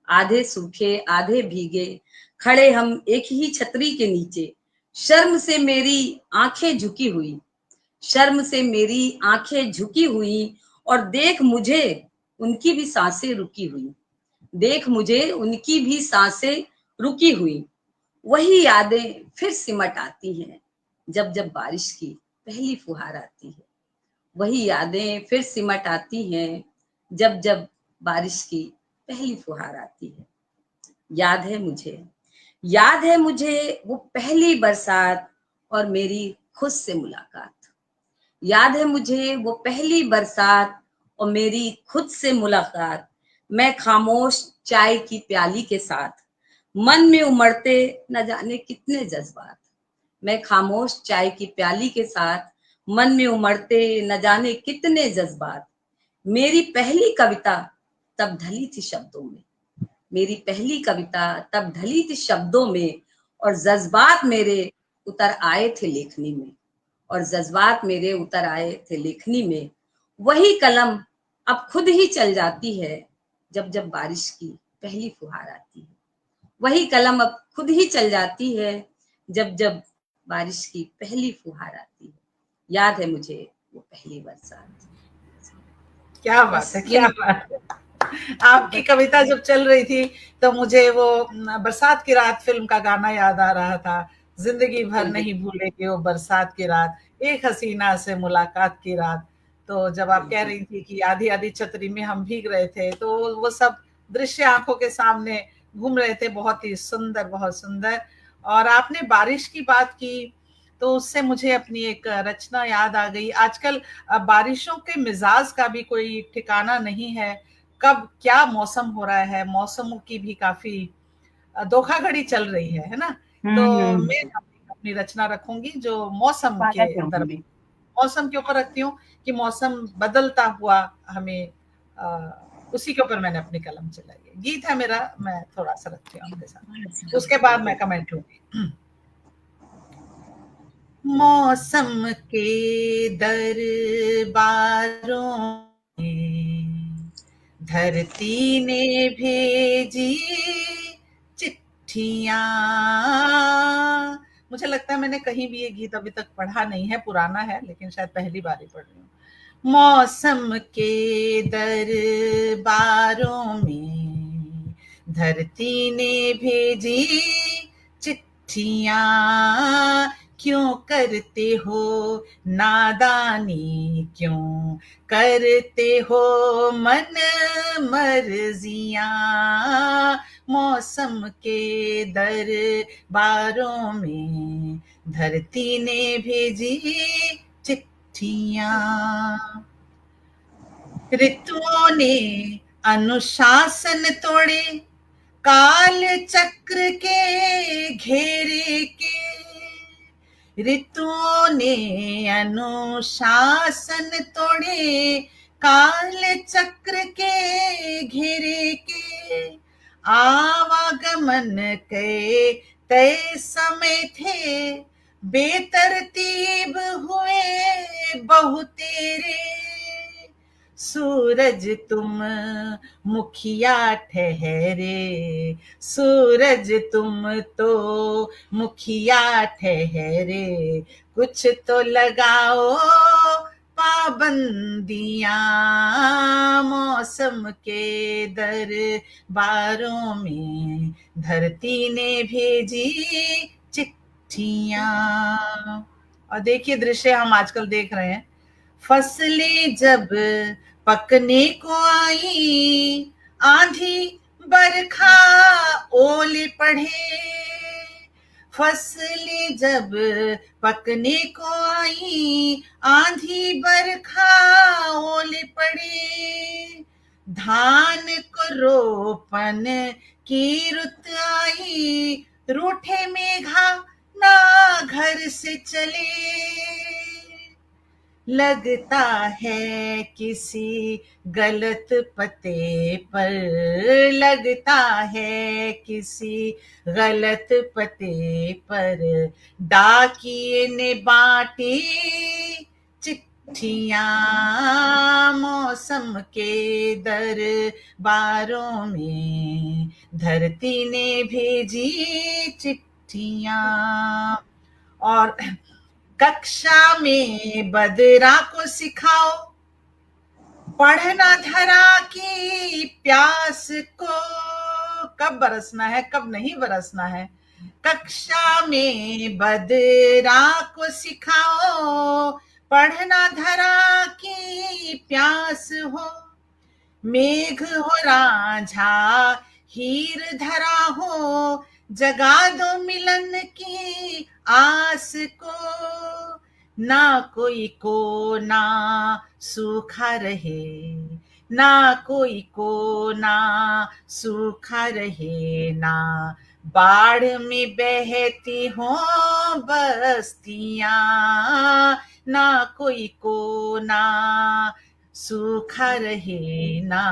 आधे सूखे आधे भीगे खड़े हम एक ही छतरी के नीचे। शर्म से मेरी आंखें झुकी हुई, शर्म से मेरी आंखें झुकी हुई और देख मुझे उनकी भी सांसें रुकी हुई, देख मुझे उनकी भी सांसें रुकी हुई। वही यादें फिर सिमट आती हैं जब जब बारिश की पहली फुहार आती है, वही यादें फिर सिमट आती हैं जब जब बारिश की पहली फुहार आती है। याद है मुझे, याद है मुझे वो पहली बरसात और मेरी खुद से मुलाकात। याद है मुझे वो पहली बरसात और मेरी खुद से मुलाकात। मैं खामोश चाय की प्याली के साथ, मन में उमड़ते न जाने कितने जज्बात। मैं खामोश चाय की प्याली के साथ, मन में उमड़ते न जाने कितने जज्बात। मेरी पहली कविता तब ढली थी शब्दों में, मेरी पहली कविता तब ढली थी शब्दों में। और जज्बात मेरे उतर आए थे लेखनी में, और जज्बात मेरे उतर आए थे लेखनी में। वही कलम अब खुद ही चल जाती है जब जब बारिश की पहली फुहार आती है, वही कलम अब खुद ही चल जाती है जब जब बारिश की पहली फुहार आती है। याद है मुझे वो पहली बरसात। क्या बात है, क्या बात है। आपकी कविता जब चल रही थी तो मुझे वो बरसात की रात फिल्म का गाना याद आ रहा था। जिंदगी भर नहीं भूलेंगे वो बरसात की रात, एक हसीना से मुलाकात की रात। तो जब आप कह रही थी कि आधी आधी छतरी में हम भीग रहे थे, तो वो सब दृश्य आंखों के सामने घूम रहे थे। बहुत ही सुंदर, बहुत सुंदर। और आपने बारिश की बात की तो उससे मुझे अपनी एक रचना याद आ गई। आजकल बारिशों के मिजाज का भी कोई ठिकाना नहीं है, कब क्या मौसम हो रहा है, मौसमों की भी काफी धोखाधड़ी चल रही है ना। तो मैं अपनी रचना रखूंगी जो मौसम के स्वागत है दर उनमें। मौसम के ऊपर रखती हूँ कि मौसम बदलता हुआ हमें उसी के ऊपर मैंने अपनी कलम चलाई है। गीत है मेरा, मैं थोड़ा सा रखती हूँ आपके साथ, उसके बाद मैं कमेंट लूंगी। मौसम के दरबारों में धरती ने भेजी चिट्ठियां। मुझे लगता है मैंने कहीं भी ये गीत अभी तक पढ़ा नहीं है, पुराना है, लेकिन शायद पहली बार ही पढ़ रही हूँ। मौसम के दरबारों में धरती ने भेजी चिट्ठियां, क्यों करते हो नादानी, क्यों करते हो मन मर्जियां। मौसम के दरबारों में धरती ने भेजी चिट्ठियां। ऋतुओं ने अनुशासन तोड़े, काल चक्र के घेरे के। ऋतुओं ने अनुशासन तोड़े, काल चक्र के घेरे के। आवागमन के तय समय थे, बेतरतीब हुए बहुतेरे। सूरज तुम मुखिया ठहरे, सूरज तुम तो मुखिया ठहरे। कुछ तो लगाओ पाबंदियां, मौसम के दरबारों में धरती ने भेजी चिट्ठियां। और देखिए दृश्य हम आजकल देख रहे हैं। फसलें जब पकने को आई, आंधी बरखा ओले पड़े। फसलें जब पकने को आई, आंधी बरखा ओले पड़े। धान को रोपन की रुत आई, रूठे मेघा ना घर से चले। लगता है किसी गलत पते पर, लगता है किसी गलत पते पर, डाकिए ने बांटी चिट्ठियां। मौसम के दरबारों में धरती ने भेजी चिट्ठियां। और कक्षा में बदरा को सिखाओ, पढ़ना धरा की प्यास को। कब बरसना है, कब नहीं बरसना है। कक्षा में बदरा को सिखाओ, पढ़ना धरा की प्यास हो। मेघ हो रांझा हीर धरा हो, जगा दो मिलन की आस को। ना कोई को ना सूखा रहे, ना कोई को ना सूखा रहे। ना बाढ़ में बहती हो बस्तियां, ना कोई को ना सूखा रहे। ना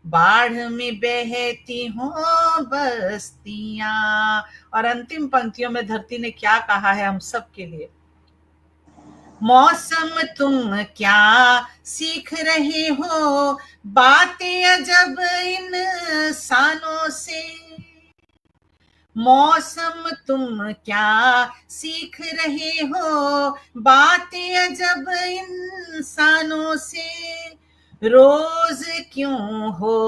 बाढ़ में बहती हो बस्तियां। और अंतिम पंक्तियों में धरती ने क्या कहा है हम सब के लिए। मौसम तुम क्या सीख रहे हो, बातें अजब इंसानों से। मौसम तुम क्या सीख रहे हो, बातें अजब इंसानों से। रोज क्यों हो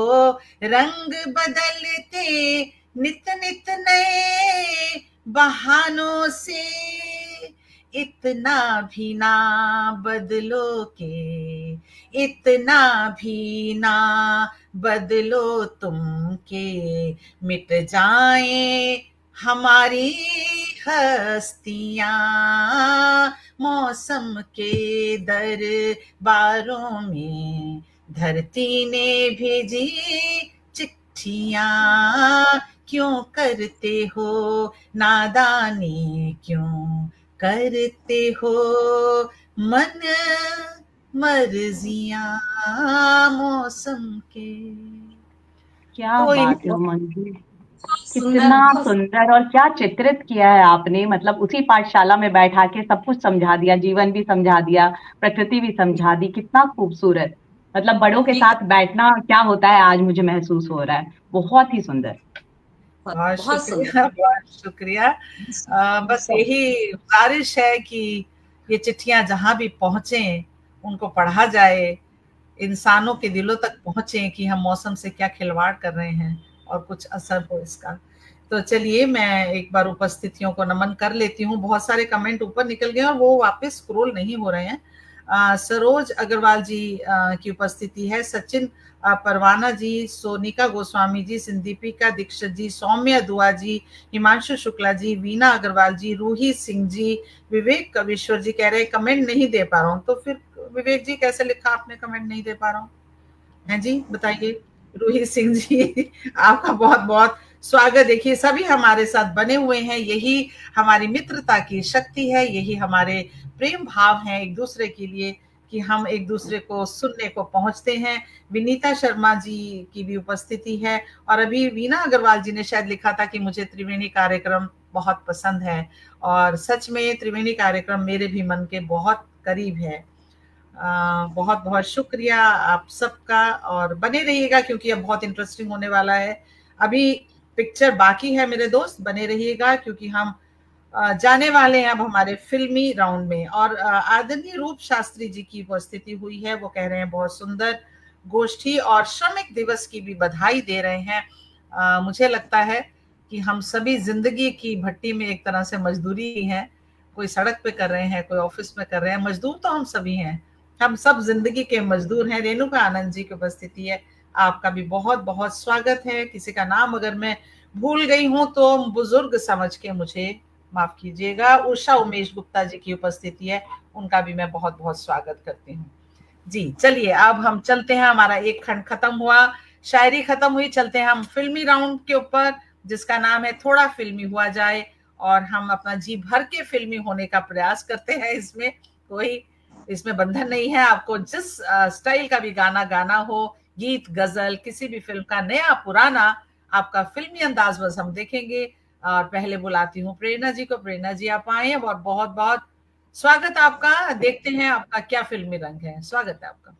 रंग बदलते, नित नित नए बहानों से। इतना भी ना बदलो के इतना भी ना बदलो तुम के मिट जाए हमारी हस्तियां, मौसम के दरबारों में धरती ने भेजी चिट्ठियां, क्यों करते हो नादानी, क्यों करते हो मन मर्जियां मौसम के। क्या तो बात है इन उमंग जी, सुंदर, कितना बहुत सुंदर और क्या चित्रित किया है आपने। मतलब उसी पाठशाला में बैठा के सब कुछ समझा दिया, जीवन भी समझा दिया, प्रकृति भी समझा दी, कितना खूबसूरत। मतलब बड़ों के ठीक, साथ बैठना क्या होता है आज मुझे महसूस हो रहा है, बहुत ही सुंदर। बहुत बहुत बहुत सुंदर। शुक्रिया, बहुत शुक्रिया। बस बहुत यही गुजारिश है कि ये चिट्ठियां जहां भी पहुंचे उनको पढ़ा जाए, इंसानों के दिलों तक पहुंचे कि हम मौसम से क्या खिलवाड़ कर रहे हैं और कुछ असर हो इसका। तो चलिए मैं एक बार उपस्थितियों को नमन कर लेती हूँ। बहुत सारे कमेंट ऊपर निकल गए और वो वापस स्क्रॉल नहीं हो रहे हैं। सरोज अग्रवाल जी की उपस्थिति है, सचिन परवाना जी, सोनिका गोस्वामी जी, संदीपिका दीक्षित जी, सौम्या दुआ जी, हिमांशु शुक्ला जी, वीना अग्रवाल जी, रूही सिंह जी, विवेक कविश्वर जी कह रहे कमेंट नहीं दे पा रहा हूँ। तो फिर विवेक जी कैसे लिखा आपने कमेंट नहीं दे पा रहा हूँ? हैं जी बताइए। रूही सिंह जी आपका बहुत बहुत स्वागत। देखिए सभी हमारे साथ बने हुए हैं, यही हमारी मित्रता की शक्ति है, यही हमारे प्रेम भाव है एक दूसरे के लिए कि हम एक दूसरे को सुनने को पहुंचते हैं। विनीता शर्मा जी की भी उपस्थिति है और अभी वीना अग्रवाल जी ने शायद लिखा था कि मुझे त्रिवेणी कार्यक्रम बहुत पसंद है और सच में त्रिवेणी कार्यक्रम मेरे भी मन के बहुत करीब है। बहुत बहुत शुक्रिया आप सबका और बने रहिएगा क्योंकि अब बहुत इंटरेस्टिंग होने वाला है। अभी पिक्चर बाकी है मेरे दोस्त, बने रहिएगा क्योंकि हम जाने वाले हैं अब हमारे फिल्मी राउंड में। और आदरणीय रूप शास्त्री जी की उपस्थिति हुई है, वो कह रहे हैं बहुत सुंदर गोष्ठी और श्रमिक दिवस की भी बधाई दे रहे हैं। मुझे लगता है कि हम सभी जिंदगी की भट्टी में एक तरह से मजदूरी है, कोई सड़क पे कर रहे हैं, कोई ऑफिस में कर रहे हैं, मजदूर तो हम सभी हैं, हम सब जिंदगी के मजदूर हैं। रेणुका आनंद जी की उपस्थिति है, आपका भी बहुत बहुत स्वागत है। किसी का नाम अगर मैं भूल गई हूं तो बुजुर्ग समझ के मुझे माफ कीजिएगा। उषा उमेश गुप्ता जी की उपस्थिति है, उनका भी मैं बहुत बहुत स्वागत करती हूँ। जी चलिए अब हम चलते हैं, हमारा एक खंड खत्म हुआ, शायरी खत्म हुई, चलते हैं हम फिल्मी राउंड के ऊपर जिसका नाम है थोड़ा फिल्मी हुआ जाए। और हम अपना जी भर के फिल्मी होने का प्रयास करते हैं। इसमें बंधन नहीं है, आपको जिस स्टाइल का भी गाना गाना हो, गीत गजल किसी भी फिल्म का, नया पुराना, आपका फिल्मी अंदाज बस हम देखेंगे। और पहले बुलाती हूँ प्रेरणा जी को। प्रेरणा जी आप आए और बहुत बहुत स्वागत आपका। देखते हैं आपका क्या फिल्मी रंग है, स्वागत है आपका।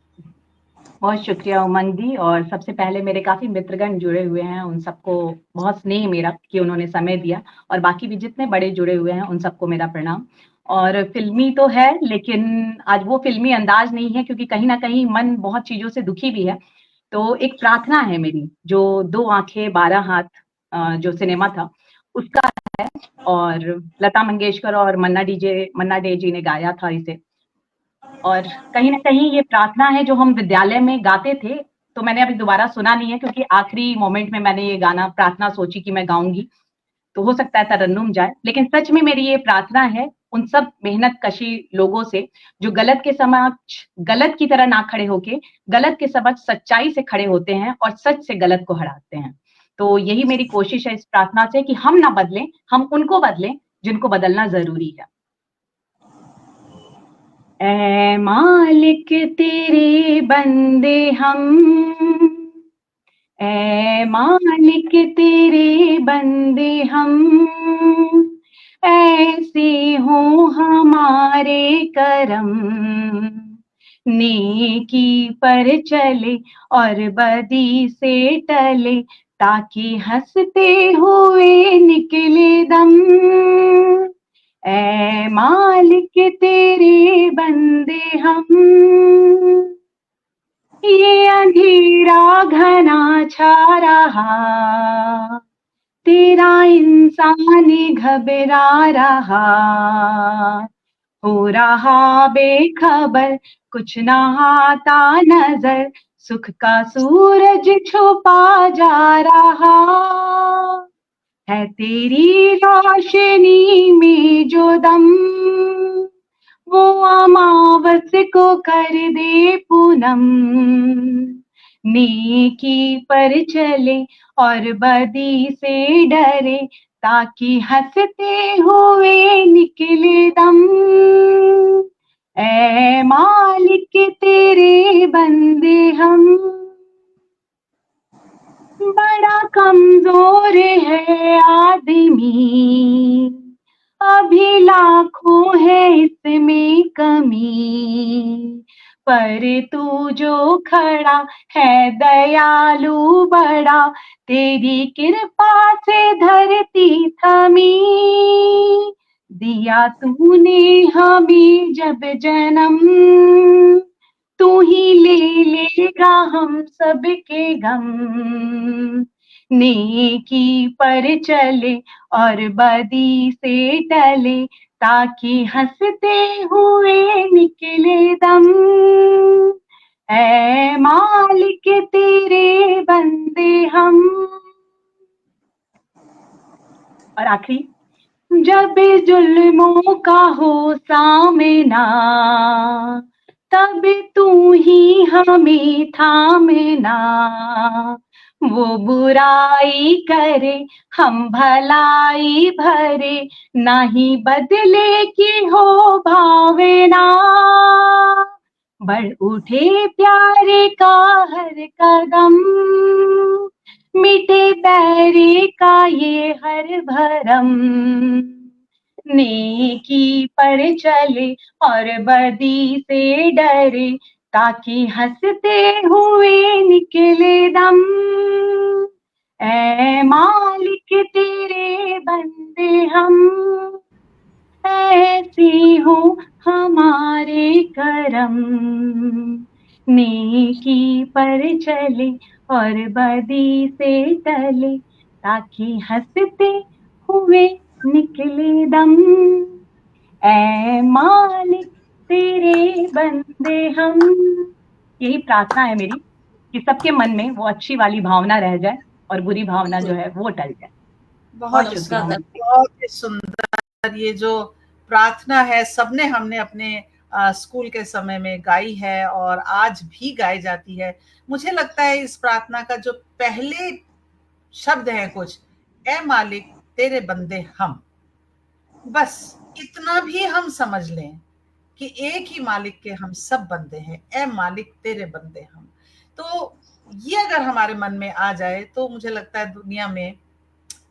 बहुत शुक्रिया उमंग जी। और सबसे पहले मेरे काफी मित्रगण जुड़े हुए हैं, उन सबको बहुत स्नेह मेरा कि उन्होंने समय दिया, और बाकी भी जितने बड़े जुड़े हुए हैं उन सबको मेरा प्रणाम। और फिल्मी तो है लेकिन आज वो फिल्मी अंदाज नहीं है क्योंकि कहीं ना कहीं मन बहुत चीजों से दुखी भी है। तो एक प्रार्थना है मेरी, जो 2 आंखें 12 हाथ जो सिनेमा था उसका है, और लता मंगेशकर और मन्ना डे जी ने गाया था इसे। और कहीं ना कहीं ये प्रार्थना है जो हम विद्यालय में गाते थे, तो मैंने अभी दोबारा सुना नहीं है क्योंकि आखिरी मोमेंट में मैंने ये गाना प्रार्थना सोची कि मैं गाऊंगी, तो हो सकता है तरन्नुम जाए। लेकिन सच में मेरी ये प्रार्थना है उन सब मेहनत कशी लोगों से जो गलत के समक्ष गलत की तरह ना खड़े होके गलत के समक्ष सच्चाई से खड़े होते हैं और सच से गलत को हराते हैं। तो यही मेरी कोशिश है इस प्रार्थना से कि हम ना बदलें, हम उनको बदलें जिनको बदलना जरूरी है। ऐ मालिक तेरे बंदे हम, ऐ मालिक तेरे बंदे हम, ऐसे हो हमारे करम, नेकी पर चले और बदी से टले, ताकि हंसते हुए निकले दम। ऐ मालिक तेरे बंदे हम, ये अंधेरा घना छा रहा, तेरा इंसान घबरा रहा, हो रहा बेखबर, कुछ ना आता नजर, सुख का सूरज छुपा जा रहा है तेरी रोशनी में जो दम, वो अमावस को कर दे पूनम। नेकी पर चले और बदी से डरे, ताकि हंसते हुए निकले दम। ऐ मालिक तेरे बंदे हम, बड़ा कमजोर है आदमी, अभी लाखों है इसमें कमी, पर तू जो खड़ा है दयालु बड़ा, तेरी कृपा से धरती थमी। दिया तूने हमें जब जन्म, तू ही ले लेगा हम सबके गम। नेकी पर चले और बदी से टले, ताकि हंसते हुए निकले दम। ऐ मालिक तेरे बंदे हम। और आखिरी, जब जुल्मों का हो सामना, तब तू ही हमें थामना। वो बुराई करे हम भलाई भरे, नहीं बदले की हो भावना। बढ़ उठे प्यारे का हर कदम, मिटे बैरी का ये हर भरम। नेकी पर चले और बदी से डरे, ताकि हंसते हुए निकले दम। ऐ मालिक तेरे बंदे हम, ऐसी हो हमारे करम। नेकी पर चले और बदी से टले, ताकि हंसते हुए निकले दम। ऐ मालिक तेरे बंदे हम। यही प्रार्थना है मेरी, कि सबके मन में वो अच्छी वाली भावना रह जाए और बुरी भावना जो है वो टल जाए। बहुत शुक्रिया, बहुत ही सुंदर। ये जो प्रार्थना है सबने हमने अपने स्कूल के समय में गाई है और आज भी गाई जाती है। मुझे लगता है इस प्रार्थना का जो पहले शब्द है कुछ, ऐ मालिक तेरे बंदे हम, बस इतना भी हम समझ लें कि एक ही मालिक के हम सब बंदे हैं। ऐ मालिक तेरे बंदे हम, तो ये अगर हमारे मन में आ जाए तो मुझे लगता है दुनिया में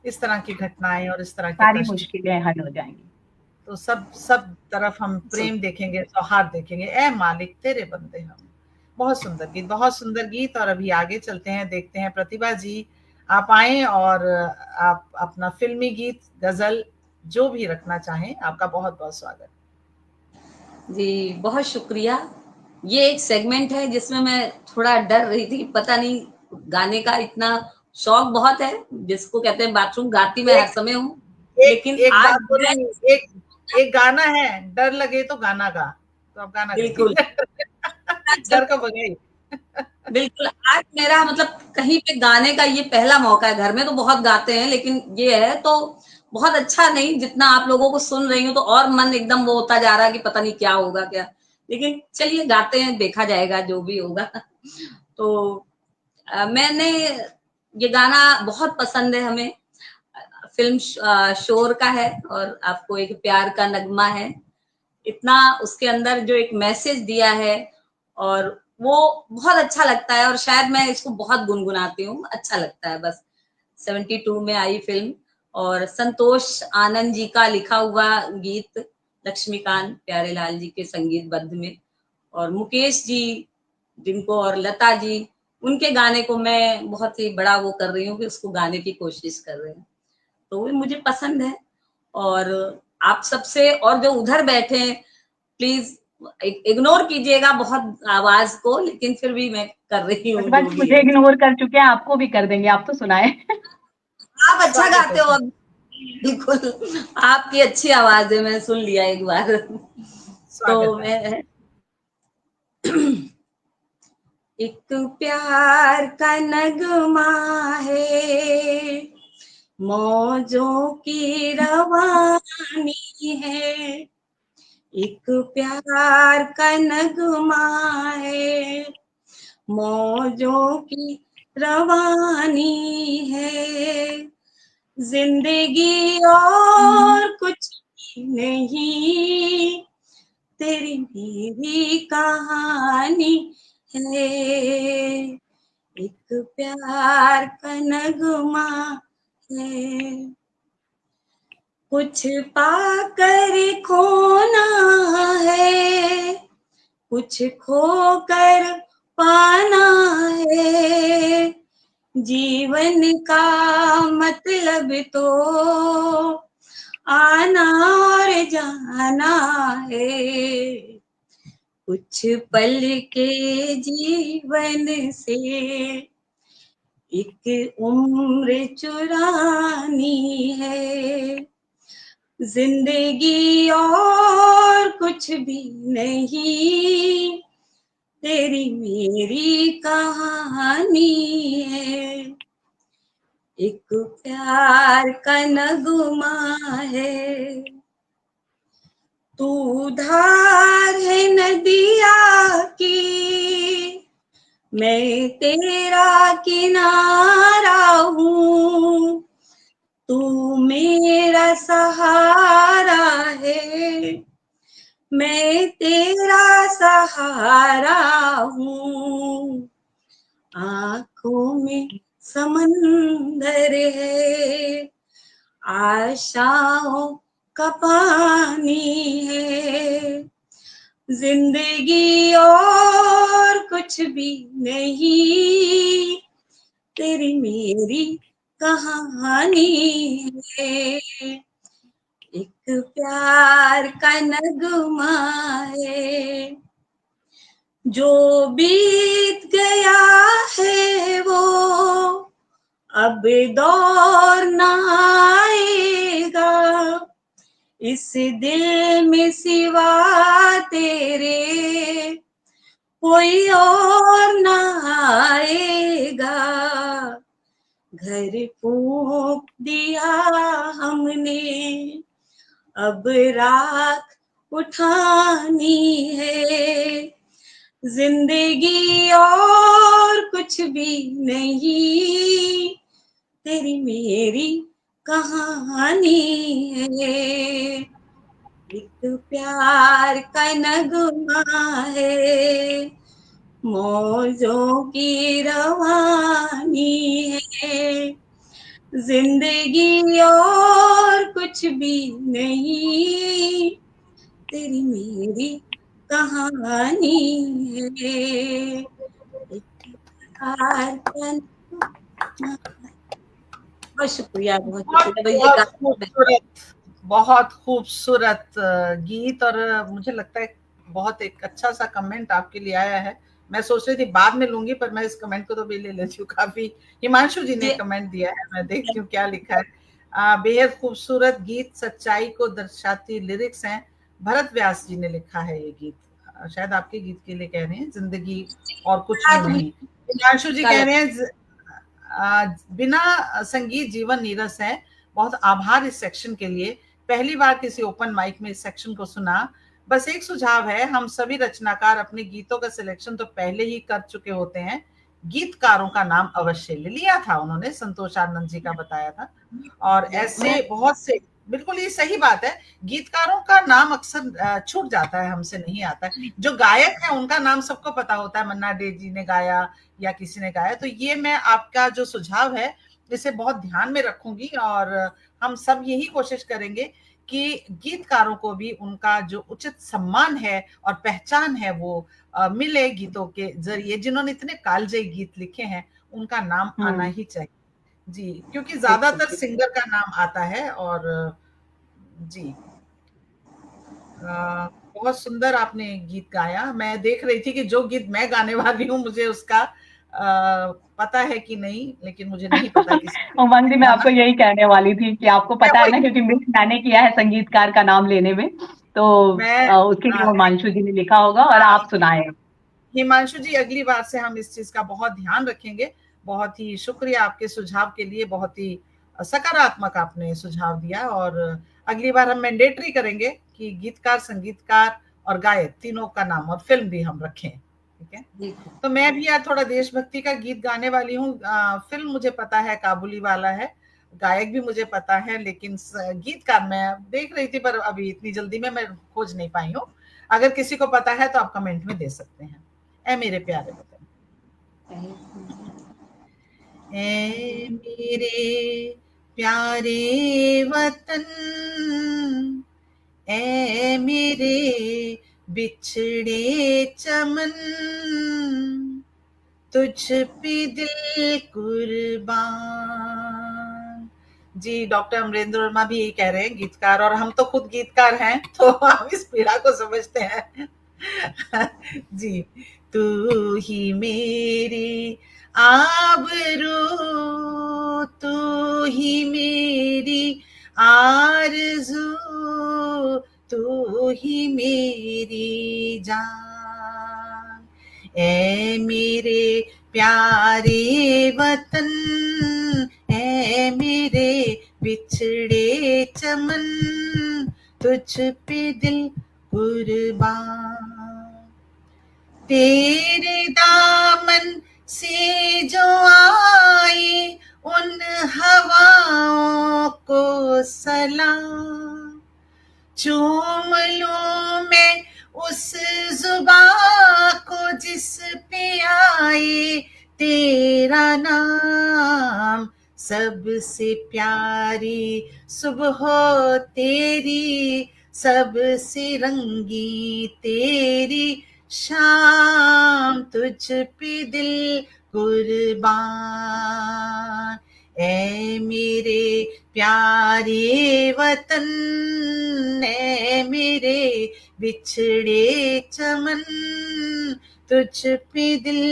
इस तरह की घटनाएं और इस तरह की सारी मुश्किलें हल हो जाएंगी। तो सब तरफ हम प्रेम देखेंगे, सौहार्द देखेंगे। ऐ मालिक तेरे बंदे हम। बहुत सुंदर गीत, बहुत सुंदर गीत। और अभी आगे चलते हैं, देखते हैं प्रतिभा जी आप आए और आप अपना फिल्मी गीत, गजल जो भी रखना चाहें, आपका बहुत बहुत स्वागत। जी बहुत शुक्रिया। ये एक सेगमेंट है जिसमें मैं थोड़ा डर रही थी, पता नहीं, गाने का इतना शौक बहुत है, जिसको कहते हैं बाथरूम गाती मैं हर समय हूँ, लेकिन एक आज बात बोलूं, एक गाना है, डर लगे तो गाना गा, तो आप गाना बिल्कुल डर का बगैर। बिल्कुल, आज मेरा मतलब कहीं पे गाने का ये पहला मौका है। घर में तो बहुत गाते हैं, लेकिन ये है तो बहुत अच्छा नहीं, जितना आप लोगों को सुन रही हूँ तो और मन एकदम वो होता जा रहा है कि पता नहीं क्या होगा क्या, लेकिन चलिए गाते हैं, देखा जाएगा जो भी होगा। तो मैंने ये गाना बहुत पसंद है हमें, फिल्म शोर का है और आपको एक प्यार का नगमा है। इतना उसके अंदर जो एक मैसेज दिया है और वो बहुत अच्छा लगता है, और शायद मैं इसको बहुत गुनगुनाती हूँ, अच्छा लगता है बस। 72 में आई फिल्म और संतोष आनंद जी का लिखा हुआ गीत, लक्ष्मीकांत प्यारेलाल जी के संगीतबद्ध में, और मुकेश जी जिनको और लता जी, उनके गाने को मैं बहुत ही बड़ा वो कर रही हूँ कि उसको गाने की कोशिश कर रहे हैं, तो वो मुझे पसंद है। और आप सबसे, और जो उधर बैठे हैं, प्लीज इग्नोर कीजिएगा बहुत आवाज को, लेकिन फिर भी मैं कर रही हूँ जो भी मुझे है। इग्नोर कर चुके हैं, आपको भी कर देंगे, आप तो सुनाए। आप अच्छा गाते हो, बिल्कुल आपकी अच्छी आवाज है, मैं सुन लिया एक बार। तो मैं एक प्यार का नगमा है, मौजों की रवानी है, एक प्यार का नगमा है, मौजों की रवानी है, जिंदगी और कुछ नहीं, तेरी मेरी कहानी है, एक प्यार का नगमा है, कुछ पाकर खोना है, कुछ खोकर पाना है, जीवन का मतलब तो आना और जाना है, कुछ पल के जीवन से एक उम्र चुरानी है, जिंदगी और कुछ भी नहीं, तेरी मेरी कहानी है, एक प्यार का नगमा है, तू धार है नदिया की, मैं तेरा किनारा हूँ, तू मेरा सहारा है, मैं तेरा सहारा हूँ, आँखों में समंदर है, आशाओं का पानी है, जिंदगी और कुछ भी नहीं, तेरी मेरी कहानी है, एक प्यार का नगमा है, जो बीत गया है वो अब दौर न आएगा, इस दिल में सिवा तेरे कोई और न आएगा, घर फूंक दिया हमने, अब राख उठानी है, जिंदगी और कुछ भी नहीं, तेरी मेरी कहानी है, एक प्यार का नगमा है, मौजों की रवानी है, जिंदगी और कुछ भी नहीं, तेरी मेरी कहानी है, एक प्यार का नगमा। बहुत शुक्रिया, बहुत शुक्रिया। बहुत खूबसूरत गीत, और मुझे लगता है बहुत एक अच्छा सा कमेंट आपके लिए आया है। मैं सोच रही थी बाद में लूंगी, पर मैं इस कमेंट को तो भी ले लेती हूँ। काफी हिमांशु जी ने कमेंट दिया है, मैं देखती हूँ क्या लिखा है। बेहद खूबसूरत गीत, सच्चाई को दर्शाती लिरिक्स हैं। भरत व्यास जी ने लिखा है ये गीत, शायद आपके गीत के लिए कह रहे हैं, जिंदगी और कुछ भी नहीं। हिमांशु जी कह रहे हैं बिना संगीत जीवन नीरस है। बहुत आभार इस सेक्शन के लिए, पहली बार किसी ओपन माइक में इस सेक्शन को सुना। बस एक सुझाव है, हम सभी रचनाकार अपने गीतों का सिलेक्शन तो पहले ही कर चुके होते हैं, गीतकारों का नाम अवश्य ले लिया था उन्होंने, संतोष आनंद जी का बताया था, और ऐसे बहुत से, बिल्कुल ये सही बात है, गीतकारों का नाम अक्सर छूट जाता है, हमसे नहीं आता है। जो गायक है उनका नाम सबको पता होता है, मन्ना डे जी ने गाया या किसी ने गाया। तो ये मैं आपका जो सुझाव है इसे बहुत ध्यान में रखूंगी, और हम सब यही कोशिश करेंगे कि गीतकारों को भी उनका जो उचित सम्मान है और पहचान है वो मिले गीतों के जरिए। जिन्होंने इतने कालजयी गीत लिखे हैं उनका नाम आना ही चाहिए जी, क्योंकि ज्यादातर सिंगर का नाम आता है। और जी, बहुत सुंदर आपने गीत गाया। मैं देख रही थी कि जो गीत मैं गाने वाली हूँ मुझे उसका पता है कि नहीं, लेकिन मुझे नहीं पता उमंग जी, मैं आपको यही कहने वाली थी कि आपको पता है ना, क्योंकि मैंने किया है संगीतकार का नाम लेने में। तो उसके लिए हिमांशु जी ने लिखा होगा और आप सुनाए। हिमांशु जी, अगली बार से हम इस चीज का बहुत ध्यान रखेंगे। बहुत ही शुक्रिया आपके सुझाव के लिए, बहुत ही सकारात्मक आपने सुझाव दिया। और अगली बार हम मैंडेटरी करेंगे कि गीतकार, संगीतकार और गायक तीनों का नाम और फिल्म भी हम रखें। ठीक है, तो मैं भी आज थोड़ा देशभक्ति का गीत गाने वाली हूँ। फिल्म मुझे पता है काबुली वाला है, गायक भी मुझे पता है, लेकिन गीतकार मैं देख रही थी पर अभी इतनी जल्दी में मैं खोज नहीं पाई हूँ। अगर किसी को पता है तो आप कमेंट में दे सकते हैं। ऐ मेरे प्यारे वतन, ऐ मेरे प्यारे वतन, ऐ मेरे बिछड़े चमन, तुझ पे दिल कुर्बान। जी, डॉक्टर अमरेंद्र वर्मा भी यही कह रहे हैं, गीतकार, और हम तो खुद गीतकार हैं, तो हम इस पीड़ा को समझते हैं। जी, तू ही मेरी आबरू, तू ही मेरी आरज़ू, तू ही मेरी जान, ऐ मेरे प्यारे वतन, ऐ मेरे बिछड़े चमन, तुझ पे दिल कुर्बान। तेरे दामन से जो आए उन हवाओं को सलाम, चूम लूं मैं उस जुबां को जिस पे आए तेरा नाम, सबसे प्यारी सुबह तेरी, सबसे रंगी तेरी शाम, तुझ पे दिल कुर्बान, ऐ मेरे प्यारे वतन, ऐ मेरे बिछड़े चमन, तुझ पे दिल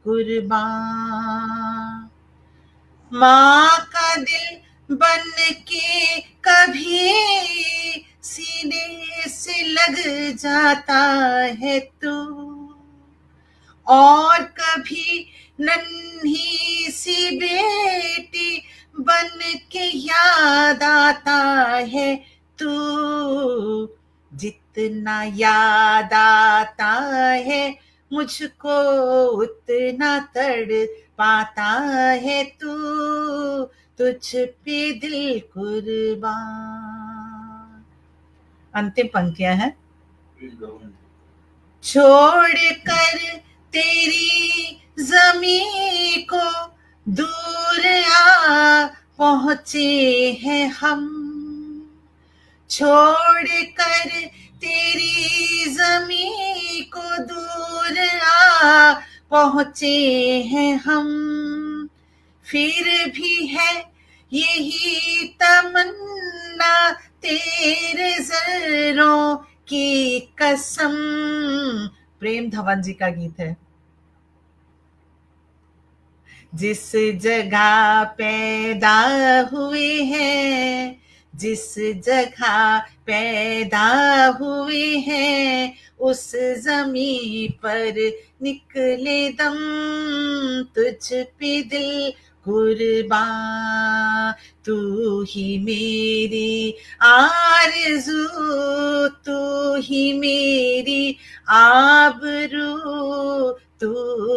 कुर्बान। माँ का दिल बन के कभी सीने से लग जाता है तू, और कभी नन्ही सी बेटी बन के याद आता है तू, जितना याद आता है मुझको उतना तड़ पाता है तू, तुझ पे दिल कुर्बान। अंतिम पंक्तियां हैं। छोड़ कर तेरी जमीन को दूर आ पहुंचे हैं हम, छोड़ कर तेरी जमीन को दूर आ पहुंचे हैं हम, फिर भी है यही तमन्ना तेरे जरों की कसम। प्रेम धवन जी का गीत है। जिस जगह पैदा हुए हैं, जिस जगह पैदा हुए हैं, उस जमीन पर निकले दम, तुझ पे दिल कुर्बान, तू ही मेरी आरज़ू, तू ही मेरी आबरू, तू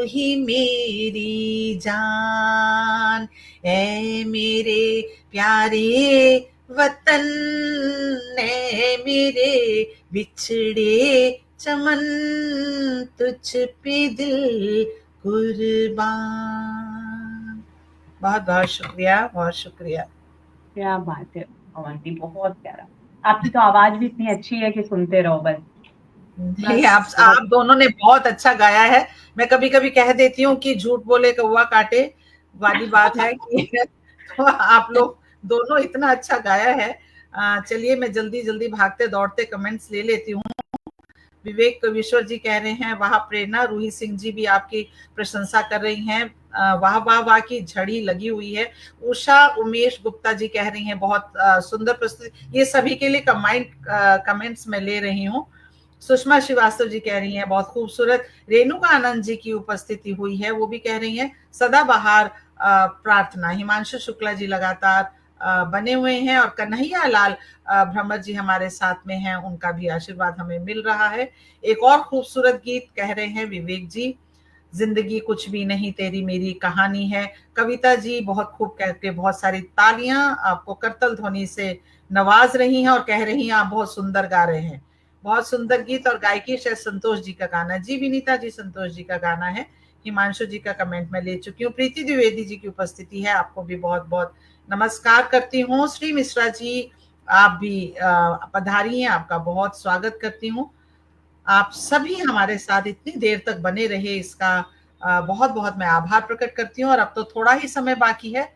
ही मेरी जान, ऐ मेरे प्यारे वतन, ऐ मेरे बिछड़े चमन, तुझ पे दिल कुर्बान। बहुत बहुत शुक्रिया, बहुत शुक्रिया। क्या बात है अवंती, बहुत प्यारा। आपकी तो आवाज भी इतनी अच्छी है कि सुनते रहो बस। नहीं, आप दोनों ने बहुत अच्छा गाया है। मैं कभी कभी कह देती हूँ कि झूठ बोले कौवा काटे वाली बात है कि तो आप लोग दोनों इतना अच्छा गाया है। चलिए मैं जल्दी जल्दी भागते दौड़ते कमेंट्स ले लेती हूँ। विवेक विश्वर जी कह रहे हैं वाह प्रेरणा, रूही सिंह जी भी आपकी प्रशंसा कर रही हैं, वाह वाह वाह की झड़ी लगी हुई है। उषा उमेश गुप्ता जी कह रही हैं बहुत सुंदर प्रस्तुति। ये सभी के लिए कमेंट्स में ले रही हूँ। सुषमा श्रीवास्तव जी कह रही हैं बहुत खूबसूरत। रेणुका आनंद जी की उपस्थिति हुई है, वो भी कह रही हैं सदाबहार प्रार्थना। हिमांशु शुक्ला जी लगातार बने हुए हैं, और कन्हैया लाल भ्रमर जी हमारे साथ में हैं, उनका भी आशीर्वाद हमें मिल रहा है। एक और खूबसूरत गीत कह रहे हैं विवेक जी, जिंदगी कुछ भी नहीं तेरी मेरी कहानी है। कविता जी बहुत खूब कहते, बहुत सारी तालियां आपको करतल ध्वनि से नवाज रही हैं और कह रही हैं आप बहुत सुंदर गा रहे हैं। बहुत सुंदर गीत और गायकी शायद संतोष जी का गाना जी, विनीता जी संतोष जी का गाना है। हिमांशु जी का कमेंट मैं ले चुकी हूँ। प्रीति द्विवेदी जी की उपस्थिति है, आपको भी बहुत बहुत नमस्कार करती हूँ। श्री मिश्रा जी आप भी पधारी हैं, आपका बहुत स्वागत करती हूँ। आप सभी हमारे साथ इतनी देर तक बने रहे, इसका बहुत बहुत मैं आभार प्रकट करती हूँ। और अब तो थोड़ा ही समय बाकी है,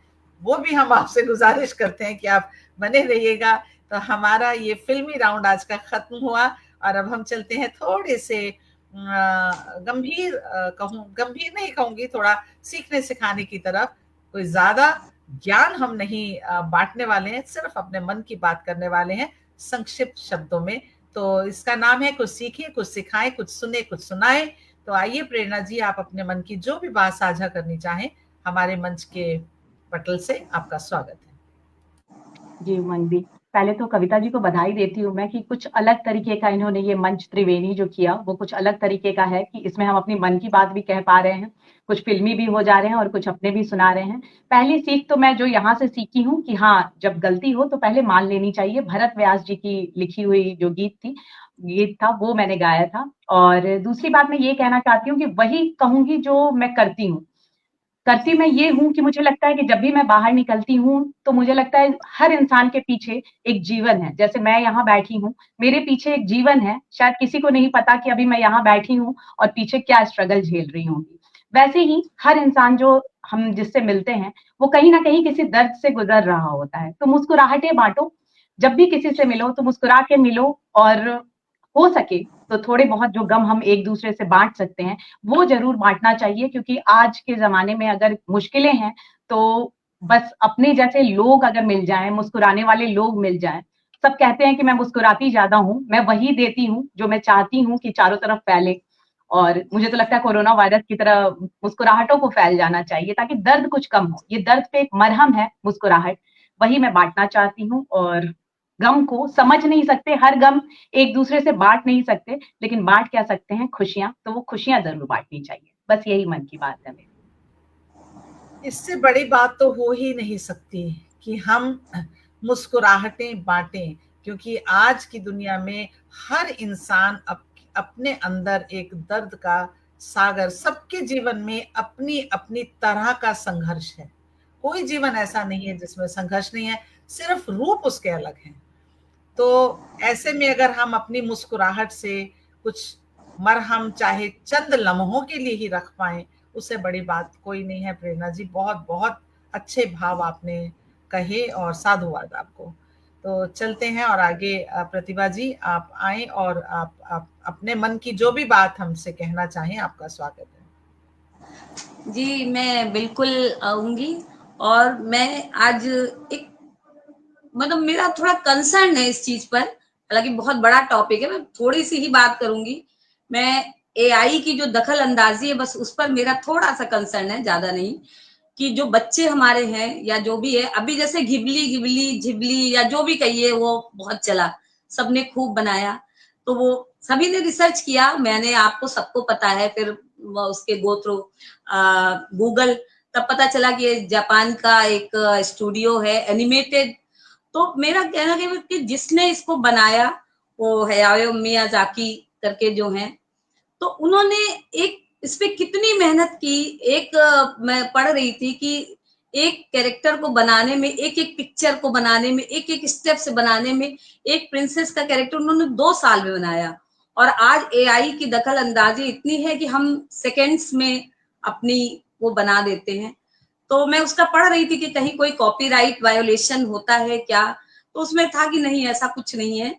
वो भी हम आपसे गुजारिश करते हैं कि आप बने रहिएगा। तो हमारा ये फिल्मी राउंड आज का खत्म हुआ, और अब हम चलते हैं थोड़े से गंभीर गंभीर नहीं कहूंगी, थोड़ा सीखने सिखाने की तरफ। कोई ज्यादा ज्ञान हम नहीं बांटने वाले हैं, सिर्फ अपने मन की बात करने वाले हैं संक्षिप्त शब्दों में। तो इसका नाम है कुछ सीखें कुछ सिखाएं, कुछ सुने कुछ सुनाएं। तो आइए प्रेरणा जी, आप अपने मन की जो भी बात साझा करनी चाहें, हमारे मंच के पटल से आपका स्वागत है। जी उमंग दी, पहले तो कविता जी को बधाई देती हूँ मैं कि कुछ अलग तरीके का इन्होंने ये मंच त्रिवेणी जो किया वो कुछ अलग तरीके का है, कि इसमें हम अपनी मन की बात भी कह पा रहे हैं, कुछ फिल्मी भी हो जा रहे हैं और कुछ अपने भी सुना रहे हैं। पहली सीख तो मैं जो यहाँ से सीखी हूँ कि हाँ, जब गलती हो तो पहले मान लेनी चाहिए। भरत व्यास जी की लिखी हुई जो गीत था वो मैंने गाया था। और दूसरी बात मैं ये कहना चाहती हूँ कि वही कहूंगी जो मैं करती मैं ये हूँ कि मुझे लगता है कि जब भी मैं बाहर निकलती हूँ तो मुझे लगता है हर इंसान के पीछे एक जीवन है। जैसे मैं यहाँ बैठी हूँ, मेरे पीछे एक जीवन है, शायद किसी को नहीं पता कि अभी मैं यहाँ बैठी हूँ और पीछे क्या स्ट्रगल झेल रही होंगी। वैसे ही हर इंसान जो हम जिससे मिलते हैं वो कहीं ना कहीं किसी दर्द से गुजर रहा होता है। तो मुस्कुराहटें बांटो, जब भी किसी से मिलो तो मुस्कुरा के मिलो, और हो सके तो थोड़े बहुत जो गम हम एक दूसरे से बांट सकते हैं वो जरूर बांटना चाहिए, क्योंकि आज के जमाने में अगर मुश्किलें हैं तो बस अपने जैसे लोग अगर मिल जाएं, मुस्कुराने वाले लोग मिल जाएं। सब कहते हैं कि मैं मुस्कुराती ज्यादा हूं, मैं वही देती हूँ जो मैं चाहती हूँ कि चारों तरफ फैले। और मुझे तो लगता है कोरोना वायरस की तरह मुस्कुराहटों को फैल जाना चाहिए ताकि दर्द कुछ कम हो। ये दर्द पे एक मरहम है मुस्कुराहट, वही मैं बांटना चाहती हूँ। और गम को समझ नहीं सकते, हर गम एक दूसरे से बांट नहीं सकते, लेकिन बांट क्या सकते हैं खुशियां, तो वो खुशियां जरूर बांटनी चाहिए। बस यही मन की बात है मेरी। इससे बड़ी बात तो हो ही नहीं सकती कि हम मुस्कुराहटें बांटें, क्योंकि आज की दुनिया में हर इंसान अपने अंदर एक दर्द का सागर, सबके जीवन में अपनी अपनी तरह का संघर्ष है। कोई जीवन ऐसा नहीं है जिसमें संघर्ष नहीं है, सिर्फ रूप उसके अलग हैं। तो ऐसे में अगर हम अपनी मुस्कुराहट से कुछ मरहम चाहे चंद लम्हों के लिए ही रख पाए, उससे बड़ी बात कोई नहीं है। प्रेरणा जी बहुत बहुत अच्छे भाव आपने कहे, और साधुवाद आपको। तो चलते हैं और आगे प्रतिभा जी आप आए और आप अपने मन की जो भी बात हमसे कहना चाहें, आपका स्वागत है। जी मैं बिल्कुल आऊंगी। और मैं आज एक मतलब मेरा थोड़ा कंसर्न है इस चीज पर, हालांकि बहुत बड़ा टॉपिक है, मैं थोड़ी सी ही बात करूंगी। मैं एआई की जो दखल अंदाजी है बस उस पर मेरा थोड़ा सा कंसर्न है, ज्यादा नहीं। कि जो बच्चे हमारे हैं या जो भी है, अभी जैसे घिबली घिबली झिबली या जो भी कहिए वो बहुत चला, सबने खूब बनाया। तो वो सभी ने रिसर्च किया, मैंने आपको सबको पता है, फिर उसके गो थ्रू गूगल, तब पता चला कि ये जापान का एक स्टूडियो है एनिमेटेड। तो मेरा कहना है कि जिसने इसको बनाया वो हयाओ मियाजाकी करके जो हैं, तो उन्होंने एक इस पे कितनी मेहनत की। एक मैं पढ़ रही थी कि एक कैरेक्टर को बनाने में, एक एक पिक्चर को बनाने में, एक एक स्टेप से बनाने में, एक प्रिंसेस का कैरेक्टर उन्होंने 2 साल में बनाया। और आज एआई की दखल अंदाजी इतनी है कि हम सेकेंड्स में अपनी वो बना देते हैं। तो मैं उसका पढ़ रही थी कि कहीं कोई कॉपीराइट वायोलेशन होता है क्या, तो उसमें था कि नहीं, ऐसा कुछ नहीं है।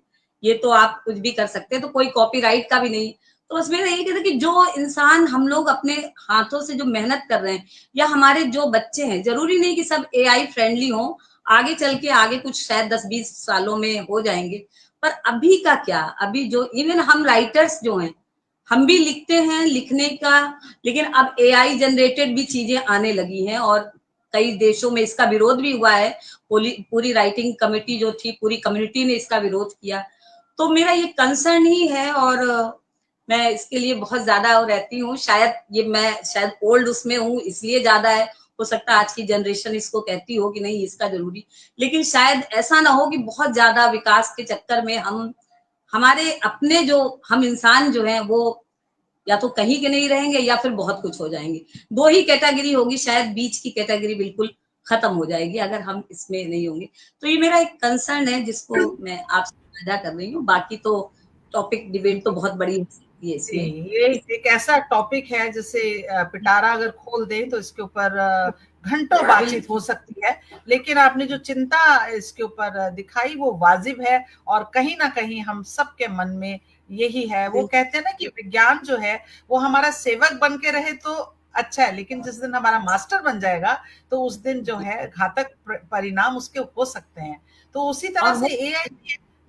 ये तो आप कुछ भी कर सकते हैं, तो कोई कॉपीराइट का भी नहीं। तो बस मेरा यही कहता है कि जो इंसान हम लोग अपने हाथों से जो मेहनत कर रहे हैं, या हमारे जो बच्चे हैं, जरूरी नहीं कि सब AI फ्रेंडली हो, आगे चल के आगे कुछ शायद 10-20 सालों में हो जाएंगे, पर अभी का क्या, अभी जो इवन हम राइटर्स जो हैं, हम भी लिखते हैं, लिखने का, लेकिन अब AI जनरेटेड भी चीजें आने लगी हैं, और कई देशों में इसका विरोध भी हुआ है। पूरी राइटिंग कमेटी जो थी, पूरी कम्युनिटी ने इसका विरोध किया। तो मेरा ये कंसर्न ही है, और मैं इसके लिए बहुत ज्यादा रहती हूँ। शायद ये मैं शायद ओल्ड उसमें हूँ, इसलिए ज्यादा है। हो सकता है आज की जनरेशन इसको कहती हो कि नहीं इसका जरूरी, लेकिन शायद ऐसा ना हो कि बहुत ज्यादा विकास के चक्कर में हम हमारे अपने जो हम इंसान जो हैं वो या तो कहीं के नहीं रहेंगे या फिर बहुत कुछ हो जाएंगे। दो ही कैटेगरी होगी, शायद बीच की कैटेगरी बिल्कुल खत्म हो जाएगी अगर हम इसमें नहीं होंगे। तो ये मेरा एक कंसर्न है जिसको मैं आपसे साझा कर रही हूँ। बाकी तो टॉपिक डिबेट तो बहुत बड़ी हो सकती है जी, इसमें। ये एक ऐसा टॉपिक है जिसे पिटारा अगर खोल दे तो इसके ऊपर घंटों बातचीत हो सकती है, लेकिन आपने जो चिंता इसके ऊपर दिखाई वो वाजिब है, और कहीं ना कहीं हम सबके मन में यही है। वो कहते हैं ना कि विज्ञान जो है वो हमारा सेवक बन के रहे तो अच्छा है, लेकिन जिस दिन हमारा मास्टर बन जाएगा तो उस दिन जो है घातक परिणाम उसके हो सकते हैं। तो उसी तरह से AI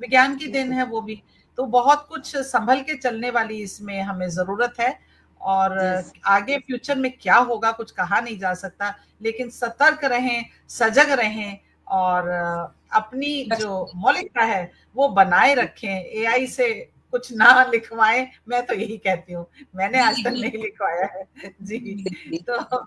विज्ञान की देन है वो भी। तो बहुत कुछ संभल के चलने वाली इसमें हमें जरूरत है, और आगे फ्यूचर में क्या होगा कुछ कहा नहीं जा सकता, लेकिन सतर्क रहें, सजग रहें, और अपनी जो मौलिकता है वो बनाए रखें। AI से कुछ ना लिखवाएं, मैं तो यही कहती हूँ, मैंने आज तक नहीं लिखवाया है। जी, तो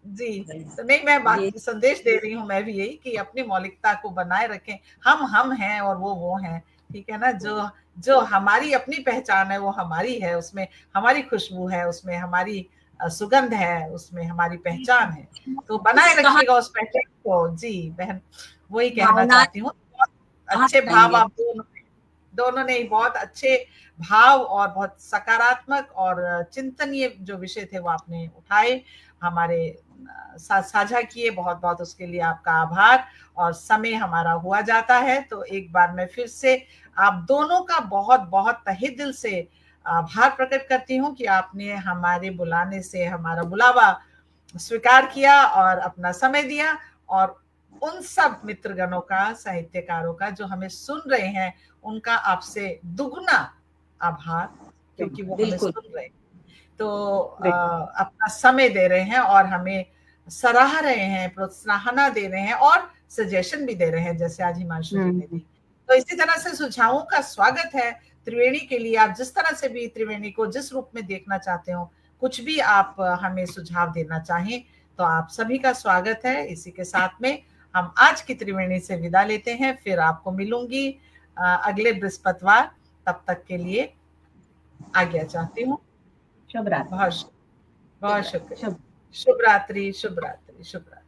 जी, तो नहीं, मैं बात संदेश दे रही हूँ मैं भी यही कि अपनी मौलिकता को बनाए रखें। हम हैं और वो हैं, ठीक है ना। जो जो हमारी अपनी पहचान है वो हमारी है, उसमें हमारी खुशबू है, उसमें हमारी सुगंध है, उसमें हमारी पहचान है। तो बनाए रखिएगा उस पहचान को। जी बहन, वही कहना चाहती हूँ। अच्छे भाव आप दोनों ने बहुत अच्छे भाव और बहुत सकारात्मक और चिंतनीय जो विषय थे वो आपने उठाए, हमारे साथ साझा किए। बहुत बहुत उसके लिए आपका आभार। और समय हमारा हुआ जाता है, तो एक बार मैं फिर से आप दोनों का बहुत बहुत तहे दिल से आभार प्रकट करती हूँ कि आपने हमारे बुलाने से हमारा बुलावा स्वीकार किया और अपना समय दिया। और उन सब मित्रगणों का, साहित्यकारों का जो हमें सुन रहे हैं, उनका आपसे दुगना आभार, क्योंकि वो हमें सुन रहे हैं, तो अपना समय दे रहे हैं और हमें सराह रहे हैं, प्रोत्साहन दे रहे हैं और सजेशन भी दे रहे हैं, जैसे आज हिमांशु जी ने दी। तो इसी तरह से सुझावों का स्वागत है त्रिवेणी के लिए। आप जिस तरह से भी त्रिवेणी को जिस रूप में देखना चाहते हो, कुछ भी आप हमें सुझाव देना चाहें, तो आप सभी का स्वागत है। इसी के साथ में हम आज की त्रिवेणी से विदा लेते हैं, फिर आपको मिलूंगी अगले बृहस्पतिवार। तब तक के लिए आज्ञा चाहती हूँ। शुभ रात्रि। बहुत शुक्रिया। शुभ रात्रि, शुभ रात्रि, शुभ रात्रि।